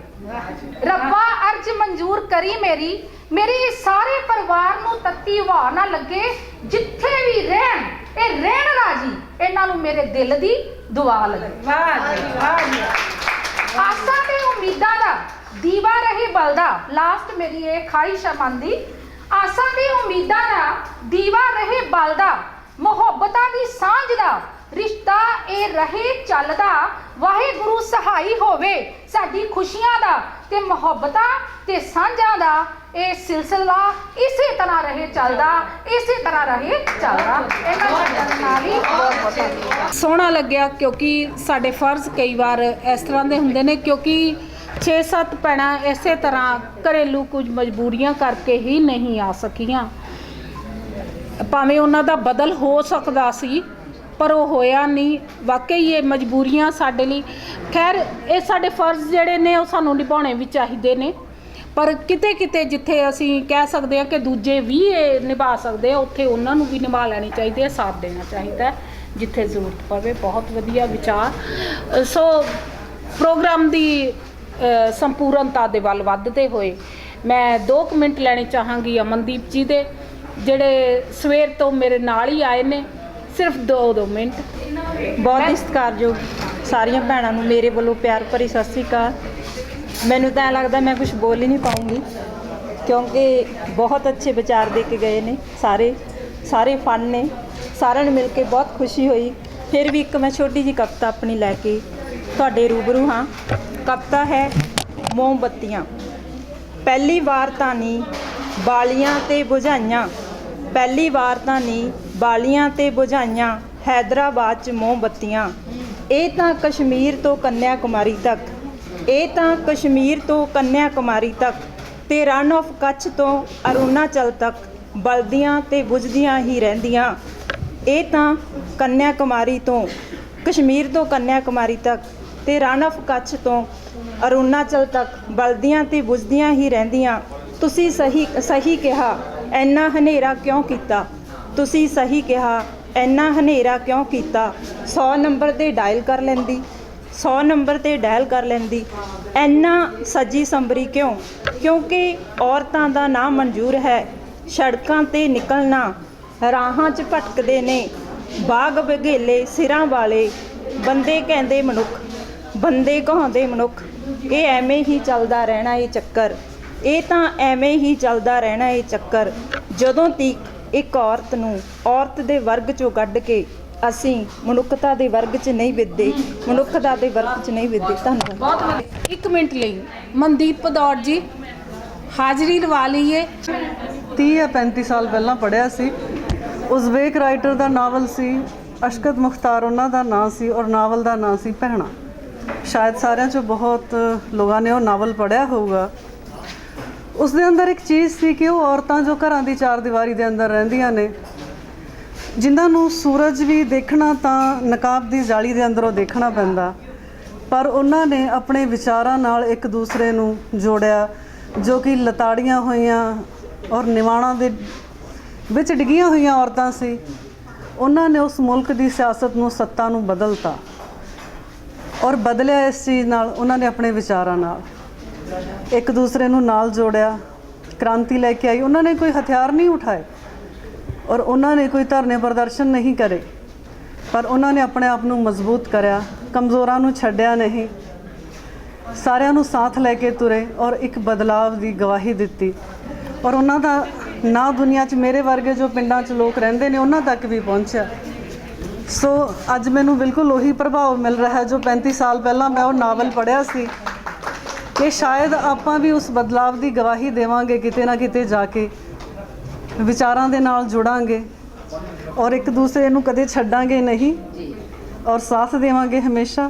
ਰੱਬਾ ਅਰਜ਼ ਮਨਜ਼ੂਰ ਕਰੀ ਮੇਰੀ, ਮੇਰੇ ਸਾਰੇ ਪਰਿਵਾਰ ਨੂੰ ਤੱਤੀ ਹਵਾ ਨਾ ਲੱਗੇ। ਜਿੱਥੇ ਵੀ ਰਹਿਣ ਇਹ ਰਹਿਣ ਰਾਜੀ, ਇਹਨਾਂ ਨੂੰ ਮੇਰੇ ਦਿਲ ਦੀ ਦੁਆ ਲੱਗੇ। ਆਸਾਂ ਤੇ ਉਮੀਦਾਂ ਦਾ ਦੀਵਾ ਰਹੇ ਬਲਦਾ, ਲਾਸਟ ਮੇਰੀ ਇਹ ਖਾਹਿਸ਼ ਹੈ ਮਨ ਦੀ। ਆਸਾਂ ਤੇ ਉਮੀਦਾਂ ਦਾ ਦੀਵਾ ਰਹੇ ਬਲਦਾ, ਮੁਹੱਬਤਾਂ ਦੀ ਸਾਂਝ ਦਾ ਰਿਸ਼ਤਾ ਇਹ ਰਹੇ ਚੱਲਦਾ। ਵਾਹਿਗੁਰੂ ਸਹਾਈ ਹੋਵੇ ਸਾਡੀ ਖੁਸ਼ੀਆਂ ਦਾ, ਤੇ ਮੁਹੱਬਤਾਂ ਤੇ ਸਾਂਝਾਂ ਦਾ ਇਹ ਸਿਲਸਿਲਾ ਇਸੇ ਤਰ੍ਹਾਂ ਰਹੇ ਚੱਲਦਾ, ਇਸੇ ਤਰ੍ਹਾਂ ਰਹੇ ਚੱਲਦਾ। ਇਹਨਾਂ ਨਾਲ ਹੀ ਬਹੁਤ ਸੋਹਣਾ ਲੱਗਿਆ, ਕਿਉਂਕਿ ਸਾਡੇ ਫਰਜ਼ ਕਈ ਵਾਰ ਇਸ ਤਰ੍ਹਾਂ ਦੇ ਹੁੰਦੇ ਨੇ, ਕਿਉਂਕਿ 6-7 ਭੈਣਾਂ ਇਸੇ ਤਰ੍ਹਾਂ ਘਰੇਲੂ ਕੁਝ ਮਜਬੂਰੀਆਂ ਕਰਕੇ ਹੀ ਨਹੀਂ ਆ ਸਕੀਆਂ। ਭਾਵੇਂ ਉਹਨਾਂ ਦਾ ਬਦਲ ਹੋ ਸਕਦਾ ਸੀ, ਪਰ ਉਹ ਹੋਇਆ ਨਹੀਂ। ਵਾਕਈ ਇਹ ਮਜਬੂਰੀਆਂ ਸਾਡੇ ਲਈ, ਖੈਰ ਇਹ ਸਾਡੇ ਫਰਜ਼ ਜਿਹੜੇ ਨੇ ਉਹ ਸਾਨੂੰ ਨਿਭਾਉਣੇ ਵੀ ਚਾਹੀਦੇ ਨੇ, ਪਰ ਕਿਤੇ ਕਿਤੇ ਜਿੱਥੇ ਅਸੀਂ ਕਹਿ ਸਕਦੇ ਹਾਂ ਕਿ ਦੂਜੇ ਵੀ ਇਹ ਨਿਭਾ ਸਕਦੇ ਆ, ਉੱਥੇ ਉਹਨਾਂ ਨੂੰ ਵੀ ਨਿਭਾ ਲੈਣੀ ਚਾਹੀਦੀ ਹੈ, ਸਾਥ ਦੇਣਾ ਚਾਹੀਦਾ ਜਿੱਥੇ ਜ਼ਰੂਰਤ ਪਵੇ। ਬਹੁਤ ਵਧੀਆ ਵਿਚਾਰ। ਸੋ ਪ੍ਰੋਗਰਾਮ ਦੀ ਸੰਪੂਰਨਤਾ ਦੇ ਵੱਲ ਵੱਧਦੇ ਹੋਏ ਮੈਂ 2 ਮਿੰਟ ਲੈਣੇ ਚਾਹਾਂਗੀ ਅਮਨਦੀਪ ਜੀ ਦੇ, ਜਿਹੜੇ ਸਵੇਰ ਤੋਂ ਮੇਰੇ ਨਾਲ ਹੀ ਆਏ ਨੇ। ਸਿਰਫ 2 ਮਿੰਟ। ਬਹੁਤ ਹੀ ਸਤਿਕਾਰਯੋਗ ਸਾਰੀਆਂ ਭੈਣਾਂ ਨੂੰ ਮੇਰੇ ਵੱਲੋਂ ਪਿਆਰ ਭਰੀ ਸਤਿ ਸ਼੍ਰੀ ਅਕਾਲ। ਮੈਨੂੰ ਤਾਂ ਐਂ ਲੱਗਦਾ ਮੈਂ ਕੁਝ ਬੋਲ ਹੀ ਨਹੀਂ ਪਾਉਂਗੀ, ਕਿਉਂਕਿ ਬਹੁਤ ਅੱਛੇ ਵਿਚਾਰ ਦੇ ਕੇ ਗਏ ਨੇ ਸਾਰੇ ਫਨ ਨੇ। ਸਾਰਿਆਂ ਨੂੰ ਮਿਲ ਕੇ ਬਹੁਤ ਖੁਸ਼ੀ ਹੋਈ। ਫਿਰ ਵੀ ਇੱਕ ਮੈਂ ਛੋਟੀ ਜਿਹੀ ਕਵਿਤਾ ਆਪਣੀ ਲੈ ਕੇ ਤੁਹਾਡੇ ਰੂਬਰੂ ਹਾਂ। ਕਵਿਤਾ ਹੈ ਮੋਮਬੱਤੀਆਂ। ਪਹਿਲੀ ਵਾਰ ਤਾਂ ਨਹੀਂ ਬਾਲੀਆਂ ਤੇ ਬੁਝਾਈਆਂ, ਪਹਿਲੀ ਵਾਰ ਤਾਂ ਨਹੀਂ ਬਾਲੀਆਂ ਤੇ ਬੁਝਾਈਆਂ, ਹੈਦਰਾਬਾਦ 'ਚ ਮੋਮਬੱਤੀਆਂ। ਇਹ ਤਾਂ ਕਸ਼ਮੀਰ ਤੋਂ ਕੰਨਿਆ ਕੁਮਾਰੀ ਤੱਕ, ਇਹ ਤਾਂ ਕਸ਼ਮੀਰ ਤੋਂ ਕੰਨਿਆ ਕੁਮਾਰੀ ਤੱਕ, ਤੇ ਰਨ ਆਫ ਕੱਛ ਤੋਂ ਅਰੁਣਾਚਲ ਤੱਕ ਬਲਦੀਆਂ ਤੇ ਬੁਝਦੀਆਂ ਹੀ ਰਹਿੰਦੀਆਂ। ਇਹ ਤਾਂ ਕੰਨਿਆ ਕੁਮਾਰੀ ਤੋਂ ਕਸ਼ਮੀਰ ਤੋਂ ਕੰਨਿਆ ਕੁਮਾਰੀ ਤੱਕ, ਤੇ ਰਨ ਆਫ ਕੱਛ ਤੋਂ ਅਰੁਣਾਚਲ ਤੱਕ ਬਲਦੀਆਂ ਤੇ ਬੁਝਦੀਆਂ ਹੀ ਰਹਿੰਦੀਆਂ। ਤੁਸੀਂ ਸਹੀ ਕਿਹਾ, ਇੰਨਾ ਹਨੇਰਾ ਕਿਉਂ ਕੀਤਾ? ਤੁਸੀਂ ਸਹੀ ਕਿਹਾ, ਇੰਨਾ ਹਨੇਰਾ ਕਿਉਂ ਕੀਤਾ? 100 ਨੰਬਰ 'ਤੇ ਡਾਇਲ ਕਰ ਲੈਂਦੀ, 100 ਨੰਬਰ 'ਤੇ ਡਾਇਲ ਕਰ ਲੈਂਦੀ। ਇੰਨਾ ਸੱਜੀ ਸੰਬਰੀ ਕਿਉਂ? ਕਿਉਂਕਿ ਔਰਤਾਂ ਦਾ ਨਾ ਮਨਜ਼ੂਰ ਹੈ ਸੜਕਾਂ 'ਤੇ ਨਿਕਲਣਾ। ਰਾਹਾਂ 'ਚ ਭਟਕਦੇ ਨੇ ਬਾਗ ਬਘੇਲੇ ਸਿਰਾਂ ਵਾਲੇ, ਬੰਦੇ ਕਹਿੰਦੇ ਮਨੁੱਖ, ਬੰਦੇ ਕਹਾਉਂਦੇ ਮਨੁੱਖ। ਇਹ ਐਵੇਂ ਹੀ ਚੱਲਦਾ ਰਹਿਣਾ ਇਹ ਚੱਕਰ, ਇਹ ਤਾਂ ਐਵੇਂ ਹੀ ਚੱਲਦਾ ਰਹਿਣਾ ਇਹ ਚੱਕਰ। ਜਦੋਂ ਤੀਕ ਇੱਕ ਔਰਤ ਨੂੰ ਔਰਤ ਦੇ ਵਰਗ 'ਚੋਂ ਕੱਢ ਕੇ ਅਸੀਂ ਮਨੁੱਖਤਾ ਦੇ ਵਰਗ 'ਚ ਨਹੀਂ ਵਿੱਦੇ, ਮਨੁੱਖਤਾ ਦੇ ਵਰਗ 'ਚ ਨਹੀਂ ਵਿੱਦੇ। ਧੰਨਵਾਦ। ਬਹੁਤ ਵਧੀਆ। 1 ਮਿੰਟ ਲਈ ਮਨਦੀਪ ਭਦੌੜ ਜੀ ਹਾਜ਼ਰੀ ਲਵਾ ਲਈਏ। 30 ਜਾਂ 35 ਸਾਲ ਪਹਿਲਾਂ ਪੜ੍ਹਿਆ ਸੀ। ਉਜ਼ਬੇਕ ਰਾਈਟਰ ਦਾ ਨਾਵਲ ਸੀ, ਅਸ਼ਕਤ ਮੁਖਤਾਰ ਉਹਨਾਂ ਦਾ ਨਾਂ ਸੀ, ਔਰ ਨਾਵਲ ਦਾ ਨਾਂ ਸੀ ਭੈਣਾਂ। ਸ਼ਾਇਦ ਸਾਰਿਆਂ 'ਚੋਂ ਬਹੁਤ ਲੋਕਾਂ ਨੇ ਉਹ ਨਾਵਲ ਪੜ੍ਹਿਆ ਹੋਊਗਾ। ਉਸ ਦੇ ਅੰਦਰ ਇੱਕ ਚੀਜ਼ ਸੀ ਕਿ ਉਹ ਔਰਤਾਂ ਜੋ ਘਰਾਂ ਦੀ ਚਾਰ ਦੀਵਾਰੀ ਦੇ ਅੰਦਰ ਰਹਿੰਦੀਆਂ ਨੇ, ਜਿਨ੍ਹਾਂ ਨੂੰ ਸੂਰਜ ਵੀ ਦੇਖਣਾ ਤਾਂ ਨਕਾਬ ਦੀ ਜਾਲੀ ਦੇ ਅੰਦਰੋਂ ਦੇਖਣਾ ਪੈਂਦਾ, ਪਰ ਉਹਨਾਂ ਨੇ ਆਪਣੇ ਵਿਚਾਰਾਂ ਨਾਲ ਇੱਕ ਦੂਸਰੇ ਨੂੰ ਜੋੜਿਆ, ਜੋ ਕਿ ਲਤਾੜੀਆਂ ਹੋਈਆਂ ਔਰ ਨਿਵਾਣਾਂ ਦੇ ਵਿੱਚ ਡਿੱਗੀਆਂ ਹੋਈਆਂ ਔਰਤਾਂ ਸੀ। ਉਹਨਾਂ ਨੇ ਉਸ ਮੁਲਕ ਦੀ ਸਿਆਸਤ ਨੂੰ, ਸੱਤਾ ਨੂੰ ਬਦਲਤਾ, ਔਰ ਬਦਲਿਆ ਇਸ ਚੀਜ਼ ਨਾਲ, ਉਹਨਾਂ ਨੇ ਆਪਣੇ ਵਿਚਾਰਾਂ ਨਾਲ ਇੱਕ ਦੂਸਰੇ ਨੂੰ ਨਾਲ ਜੋੜਿਆ, ਕ੍ਰਾਂਤੀ ਲੈ ਕੇ ਆਈ। ਉਹਨਾਂ ਨੇ ਕੋਈ ਹਥਿਆਰ ਨਹੀਂ ਉਠਾਏ ਔਰ ਉਹਨਾਂ ਨੇ ਕੋਈ ਧਰਨੇ ਪ੍ਰਦਰਸ਼ਨ ਨਹੀਂ ਕਰੇ, ਪਰ ਉਹਨਾਂ ਨੇ ਆਪਣੇ ਆਪ ਨੂੰ ਮਜ਼ਬੂਤ ਕਰਿਆ, ਕਮਜ਼ੋਰਾਂ ਨੂੰ ਛੱਡਿਆ ਨਹੀਂ, ਸਾਰਿਆਂ ਨੂੰ ਸਾਥ ਲੈ ਕੇ ਤੁਰੇ ਔਰ ਇੱਕ ਬਦਲਾਵ ਦੀ ਗਵਾਹੀ ਦਿੱਤੀ। ਔਰ ਉਹਨਾਂ ਦਾ ਨਾਂ ਦੁਨੀਆ 'ਚ ਮੇਰੇ ਵਰਗੇ ਜੋ ਪਿੰਡਾਂ 'ਚ ਲੋਕ ਰਹਿੰਦੇ ਨੇ ਉਹਨਾਂ ਤੱਕ ਵੀ ਪਹੁੰਚਿਆ। ਸੋ ਅੱਜ ਮੈਨੂੰ ਬਿਲਕੁਲ ਉਹੀ ਪ੍ਰਭਾਵ ਮਿਲ ਰਿਹਾ ਜੋ 35 ਸਾਲ ਪਹਿਲਾਂ ਮੈਂ ਉਹ ਨਾਵਲ ਪੜ੍ਹਿਆ ਸੀ ਕਿ ਸ਼ਾਇਦ ਆਪਾਂ ਵੀ ਉਸ ਬਦਲਾਵ ਦੀ ਗਵਾਹੀ ਦੇਵਾਂਗੇ, ਕਿਤੇ ਨਾ ਕਿਤੇ ਜਾ ਕੇ ਵਿਚਾਰਾਂ ਦੇ ਨਾਲ ਜੁੜਾਂਗੇ ਔਰ ਇੱਕ ਦੂਸਰੇ ਨੂੰ ਕਦੇ ਛੱਡਾਂਗੇ ਨਹੀਂ ਔਰ ਸਾਥ ਦੇਵਾਂਗੇ ਹਮੇਸ਼ਾ।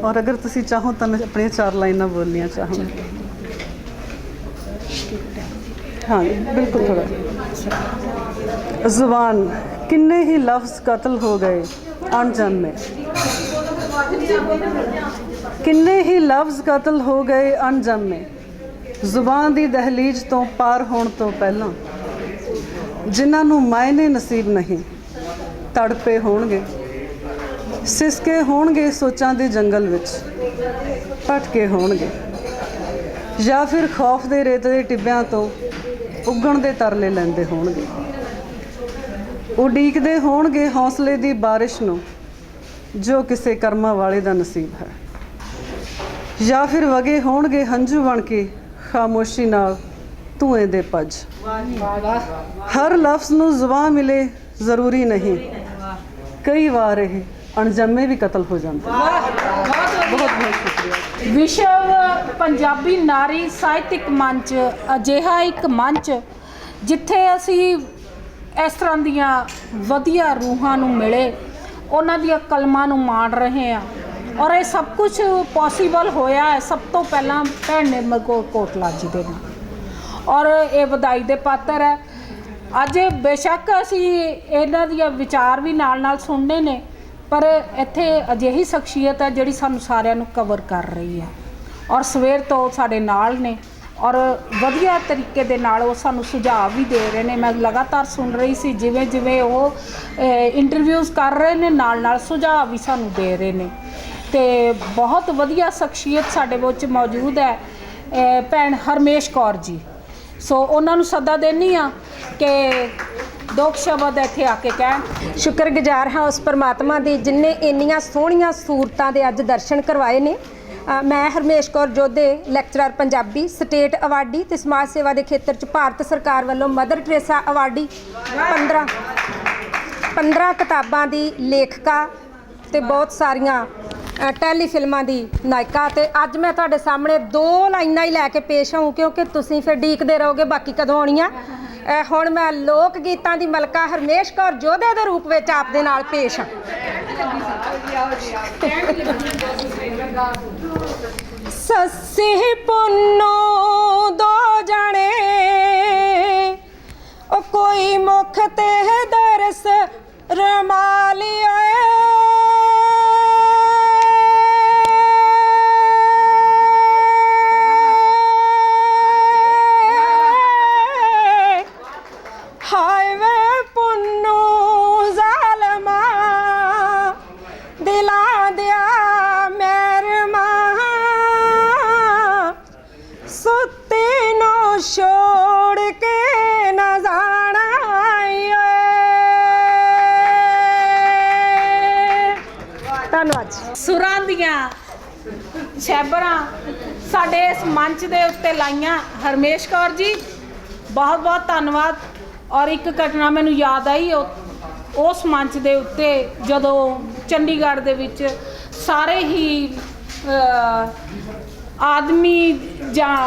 ਔਰ ਅਗਰ ਤੁਸੀਂ ਚਾਹੋ ਤਾਂ ਮੈਂ ਆਪਣੀਆਂ 4 ਲਾਈਨਾਂ ਬੋਲਣੀਆਂ ਚਾਹਾਂਗੀ। हाँ बिल्कुल थोड़ा। ज़ुबान किन्ने ही लफ्ज़ कत्ल हो गए अनजम में, किन्ने ही लफ्ज़ कत्ल हो गए अनजम में, ज़ुबान दी दहलीज तो पार होण तो पहला, जिन्हां नूं मायने नसीब नहीं तड़पे होणगे, सिसके होणगे सोचां दे जंगल विच, भटके होणगे, या फिर खौफ दे रेत दे टिब्बिਆਂ ਤੋਂ ਉੱਗਣ ਦੇ ਤਰਲੇ ਲੈਂਦੇ ਹੋਣਗੇ, ਉਡੀਕਦੇ ਹੋਣਗੇ ਹੌਸਲੇ ਦੀ ਬਾਰਿਸ਼ ਨੂੰ ਜੋ ਕਿਸੇ ਕਰਮਾਂ ਵਾਲੇ ਦਾ ਨਸੀਬ ਹੈ, ਜਾਂ ਫਿਰ ਵਗੇ ਹੋਣਗੇ ਹੰਝੂ ਬਣ ਕੇ ਖਾਮੋਸ਼ੀ ਨਾਲ ਧੂਏ ਦੇ ਪੱਜ। ਹਰ ਲਫ਼ਜ਼ ਨੂੰ ਜ਼ੁਬਾਨ ਮਿਲੇ ਜ਼ਰੂਰੀ ਨਹੀਂ, ਕਈ ਵਾਰ ਇਹ ਅਣਜੰਮੇ ਵੀ ਕਤਲ ਹੋ ਜਾਂਦੇ। ਬਹੁਤ ਬਹੁਤ ਸ਼ੁਕਰੀਆ। ਵਿਸ਼ਵ ਪੰਜਾਬੀ ਨਾਰੀ ਸਾਹਿਤਿਕ ਮੰਚ ਅਜਿਹਾ ਇੱਕ ਮੰਚ ਜਿੱਥੇ ਅਸੀਂ ਇਸ ਤਰ੍ਹਾਂ ਦੀਆਂ ਵਧੀਆ ਰੂਹਾਂ ਨੂੰ ਮਿਲੇ, ਉਹਨਾਂ ਦੀਆਂ ਕਲਮਾਂ ਨੂੰ ਮਾਣ ਰਹੇ ਹਾਂ ਔਰ ਇਹ ਸਭ ਕੁਝ ਪੋਸੀਬਲ ਹੋਇਆ ਹੈ ਸਭ ਤੋਂ ਪਹਿਲਾਂ ਭੈਣ ਨਿਰਮਲ ਕੌਰ ਕੋਟਲਾ ਜੀ ਦੇ ਨਾਲ ਔਰ ਇਹ ਵਧਾਈ ਦੇ ਪਾਤਰ ਹੈ। ਅੱਜ ਬੇਸ਼ੱਕ ਅਸੀਂ ਇਹਨਾਂ ਦੀਆਂ ਵਿਚਾਰ ਵੀ ਨਾਲ ਸੁਣਨੇ ਨੇ, ਪਰ ਇੱਥੇ ਅਜਿਹੀ ਸ਼ਖਸੀਅਤ ਹੈ ਜਿਹੜੀ ਸਾਨੂੰ ਸਾਰਿਆਂ ਨੂੰ ਕਵਰ ਕਰ ਰਹੀ ਹੈ ਔਰ ਸਵੇਰ ਤੋਂ ਸਾਡੇ ਨਾਲ ਨੇ ਔਰ ਵਧੀਆ ਤਰੀਕੇ ਦੇ ਨਾਲ ਉਹ ਸਾਨੂੰ ਸੁਝਾਅ ਵੀ ਦੇ ਰਹੇ ਨੇ। ਮੈਂ ਲਗਾਤਾਰ ਸੁਣ ਰਹੀ ਸੀ ਜਿਵੇਂ ਜਿਵੇਂ ਉਹ ਇੰਟਰਵਿਊਜ਼ ਕਰ ਰਹੇ ਨੇ, ਨਾਲ ਸੁਝਾਅ ਵੀ ਸਾਨੂੰ ਦੇ ਰਹੇ ਨੇ ਤੇ ਬਹੁਤ ਵਧੀਆ ਸ਼ਖਸੀਅਤ ਸਾਡੇ ਵਿੱਚ ਮੌਜੂਦ ਹੈ ਭੈਣ ਹਰਮੇਸ਼ ਕੌਰ ਜੀ। ਸੋ ਉਹਨਾਂ ਨੂੰ ਸੱਦਾ ਦੇਣੀ ਆ ਕਿ ਦੋ ਸ਼ਬਦ ਇੱਥੇ ਆ ਕੇ ਕਹਿਣ। ਸ਼ੁਕਰਗੁਜ਼ਾਰ ਹਾਂ ਉਸ ਪਰਮਾਤਮਾ ਦੀ ਜਿਨਨੇ ਇੰਨੀਆਂ ਸੋਹਣੀਆਂ ਸੂਰਤਾਂ ਦੇ ਅੱਜ ਦਰਸ਼ਨ ਕਰਵਾਏ ਨੇ। ਮੈਂ Harmesh Kaur Jodhe, lecturer Punjabi, state awardee ਤੇ ਸਮਾਜ ਸੇਵਾ ਦੇ ਖੇਤਰ 'ਚ ਭਾਰਤ ਸਰਕਾਰ ਵੱਲੋਂ ਮਦਰ ਟਰੇਸਾ ਅਵਾਰਡੀ, 15 ਕਿਤਾਬਾਂ ਦੀ ਲੇਖਕਾ ਤੇ ਬਹੁਤ ਸਾਰੀਆਂ ਟੈਲੀ ਫਿਲਮਾਂ ਦੀ ਨਾਇਕਾ। ਤੇ ਅੱਜ ਮੈਂ ਤੁਹਾਡੇ ਸਾਹਮਣੇ 2 ਲਾਈਨਾਂ ਹੀ ਲੈ ਕੇ ਪੇਸ਼ ਹੋਊਂ ਕਿਉਂਕਿ ਤੁਸੀਂ ਫਿਰ ਡੀਕਦੇ ਰਹੋਗੇ ਬਾਕੀ ਕਦੋਂ ਆਉਣੀਆਂ। ਹੁਣ ਮੈਂ ਲੋਕ ਗੀਤਾਂ ਦੀ ਮਲਕਾ ਹਰਮੇਸ਼ ਕੌਰ ਜੋਧੇ ਦੇ ਰੂਪ ਵਿੱਚ ਆਪ ਦੇ ਨਾਲ ਪੇਸ਼ ਹਾਂ। ਸੱਸੀ ਪੁੰਨੂ ਦੋ ਜਣੇ ਉਹ ਕੋਈ ਮੁਖ ਤੇ ਦਰਸ ਰਮਾਲੀਆ ਸੁਰਾਂ ਦੀਆਂ ਸ਼ੈਬਰਾਂ ਸਾਡੇ ਇਸ ਮੰਚ ਦੇ ਉੱਤੇ ਲਾਈਆਂ ਹਰਮੇਸ਼ ਕੌਰ ਜੀ, ਬਹੁਤ ਬਹੁਤ ਧੰਨਵਾਦ। ਔਰ ਇੱਕ ਘਟਨਾ ਮੈਨੂੰ ਯਾਦ ਆਈ ਉਸ ਮੰਚ ਦੇ ਉੱਤੇ ਜਦੋਂ ਚੰਡੀਗੜ੍ਹ ਦੇ ਵਿੱਚ ਸਾਰੇ ਹੀ ਆਦਮੀ ਜਾਂ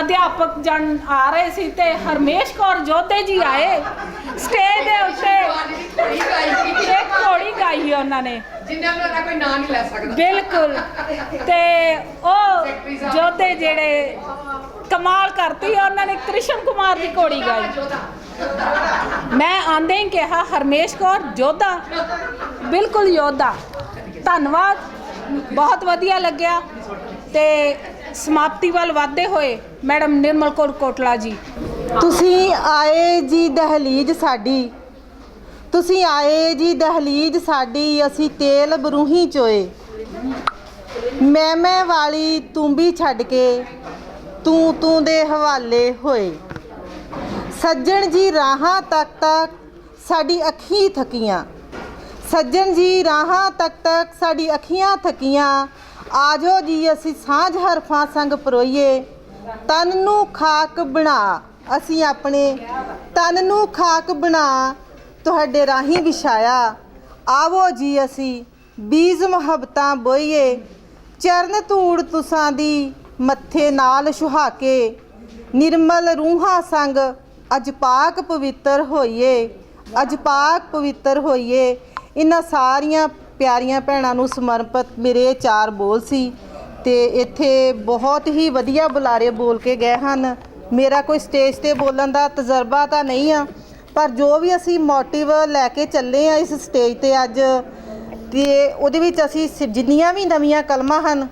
ਅਧਿਆਪਕ ਜਨ ਆ ਰਹੇ ਸੀ ਤੇ ਹਰਮੇਸ਼ ਕੌਰ ਜੋਧੇ ਜੀ ਆਏ ਸਟੇਜ ਦੇ ਉੱਤੇ, ਇੱਕ ਘੋੜੀ ਗਾਈ ਉਹਨਾਂ ਨੇ ਜਿੰਨਾ ਦਾ ਕੋਈ ਨਾਂ ਨਹੀਂ ਲੈ ਸਕਦਾ। ਬਿਲਕੁਲ। ਤੇ ਉਹ ਜੋਧੇ ਜਿਹੜੇ ਕਮਾਲ ਕਰਤੀ ਉਹਨਾਂ ਨੇ ਕ੍ਰਿਸ਼ਨ ਕੁਮਾਰ ਦੀ ਘੋੜੀ ਗਾਈ। ਮੈਂ ਆਂਦੇ ਹੀ ਕਿਹਾ ਹਰਮੇਸ਼ ਕੌਰ ਜੋਧਾ, ਬਿਲਕੁਲ ਯੋਧਾ। ਧੰਨਵਾਦ, ਬਹੁਤ ਵਧੀਆ ਲੱਗਿਆ। ਤੇ ਸਮਾਪਤੀ ਵੱਲ ਵਧਦੇ ਹੋਏ ਮੈਡਮ ਨਿਰਮਲ ਕੌਰ ਕੋਟਲਾ ਜੀ। ਤੁਸੀਂ ਆਏ ਜੀ ਦਹਲੀਜ਼ ਸਾਡੀ, ਤੁਸੀਂ ਆਏ ਜੀ ਦਹਲੀਜ਼ ਸਾਡੀ, ਅਸੀਂ ਤੇਲ ਬਰੂਹੀ ਚੋਏ, ਮੈਂ ਵਾਲੀ ਤੂੰਬੀ ਛੱਡ ਕੇ ਤੂੰ ਦੇ ਹਵਾਲੇ ਹੋਏ, ਸੱਜਣ ਜੀ ਰਾਹਾਂ ਤੱਕ ਸਾਡੀ ਅੱਖੀਂ ਥਕੀਆਂ, ਸੱਜਣ ਜੀ ਰਾਹਾਂ ਤੱਕ ਸਾਡੀ ਅੱਖੀਆਂ ਥਕੀਆਂ, ਆਜੋ ਜੀ ਅਸੀਂ ਸਾਂਝ ਹਰਫਾਂ ਸੰਗ ਪਰੋਈਏ, ਤਨ ਨੂੰ ਖਾਕ ਬਣਾ ਅਸੀਂ ਆਪਣੇ ਤਨ ਨੂੰ ਖਾਕ ਬਣਾ ਤੁਹਾਡੇ ਰਾਹੀਂ ਵਿਛਾਇਆ। ਆਵੋ ਜੀ ਅਸੀਂ ਬੀਜ ਮੁਹੱਬਤਾਂ ਬੋਈਏ, ਚਰਨ ਧੂੜ ਤੁਸਾਂ ਦੀ ਮੱਥੇ ਨਾਲ ਸੁਹਾਕੇ। ਨਿਰਮਲ ਰੂਹਾਂ ਸੰਗ ਅੱਜ ਪਾਕ ਪਵਿੱਤਰ ਹੋਈਏ, ਅੱਜ ਪਾਕ ਪਵਿੱਤਰ ਹੋਈਏ। ਇਹਨਾਂ ਸਾਰੀਆਂ ਪਿਆਰੀਆਂ ਭੈਣਾਂ ਨੂੰ ਸਮਰਪਿਤ ਮੇਰੇ 4 ਬੋਲ ਸੀ ਤੇ ਇੱਥੇ ਬਹੁਤ ਹੀ ਵਧੀਆ ਬੁਲਾਰੇ ਬੋਲ ਕੇ ਗਏ ਹਨ। ਮੇਰਾ ਕੋਈ ਸਟੇਜ ਤੇ ਬੋਲਣ ਦਾ ਤਜਰਬਾ ਤਾਂ ਨਹੀਂ ਆ, ਪਰ ਜੋ ਵੀ ਅਸੀਂ ਮੋਟਿਵ ਲੈ ਕੇ ਚੱਲੇ ਆ ਇਸ ਸਟੇਜ ਤੇ ਅੱਜ, ਤੇ ਉਹਦੇ ਵਿੱਚ ਅਸੀਂ ਜਿੰਨੀਆਂ ਵੀ ਨਵੀਆਂ ਕਲਮਾਂ ਹਨ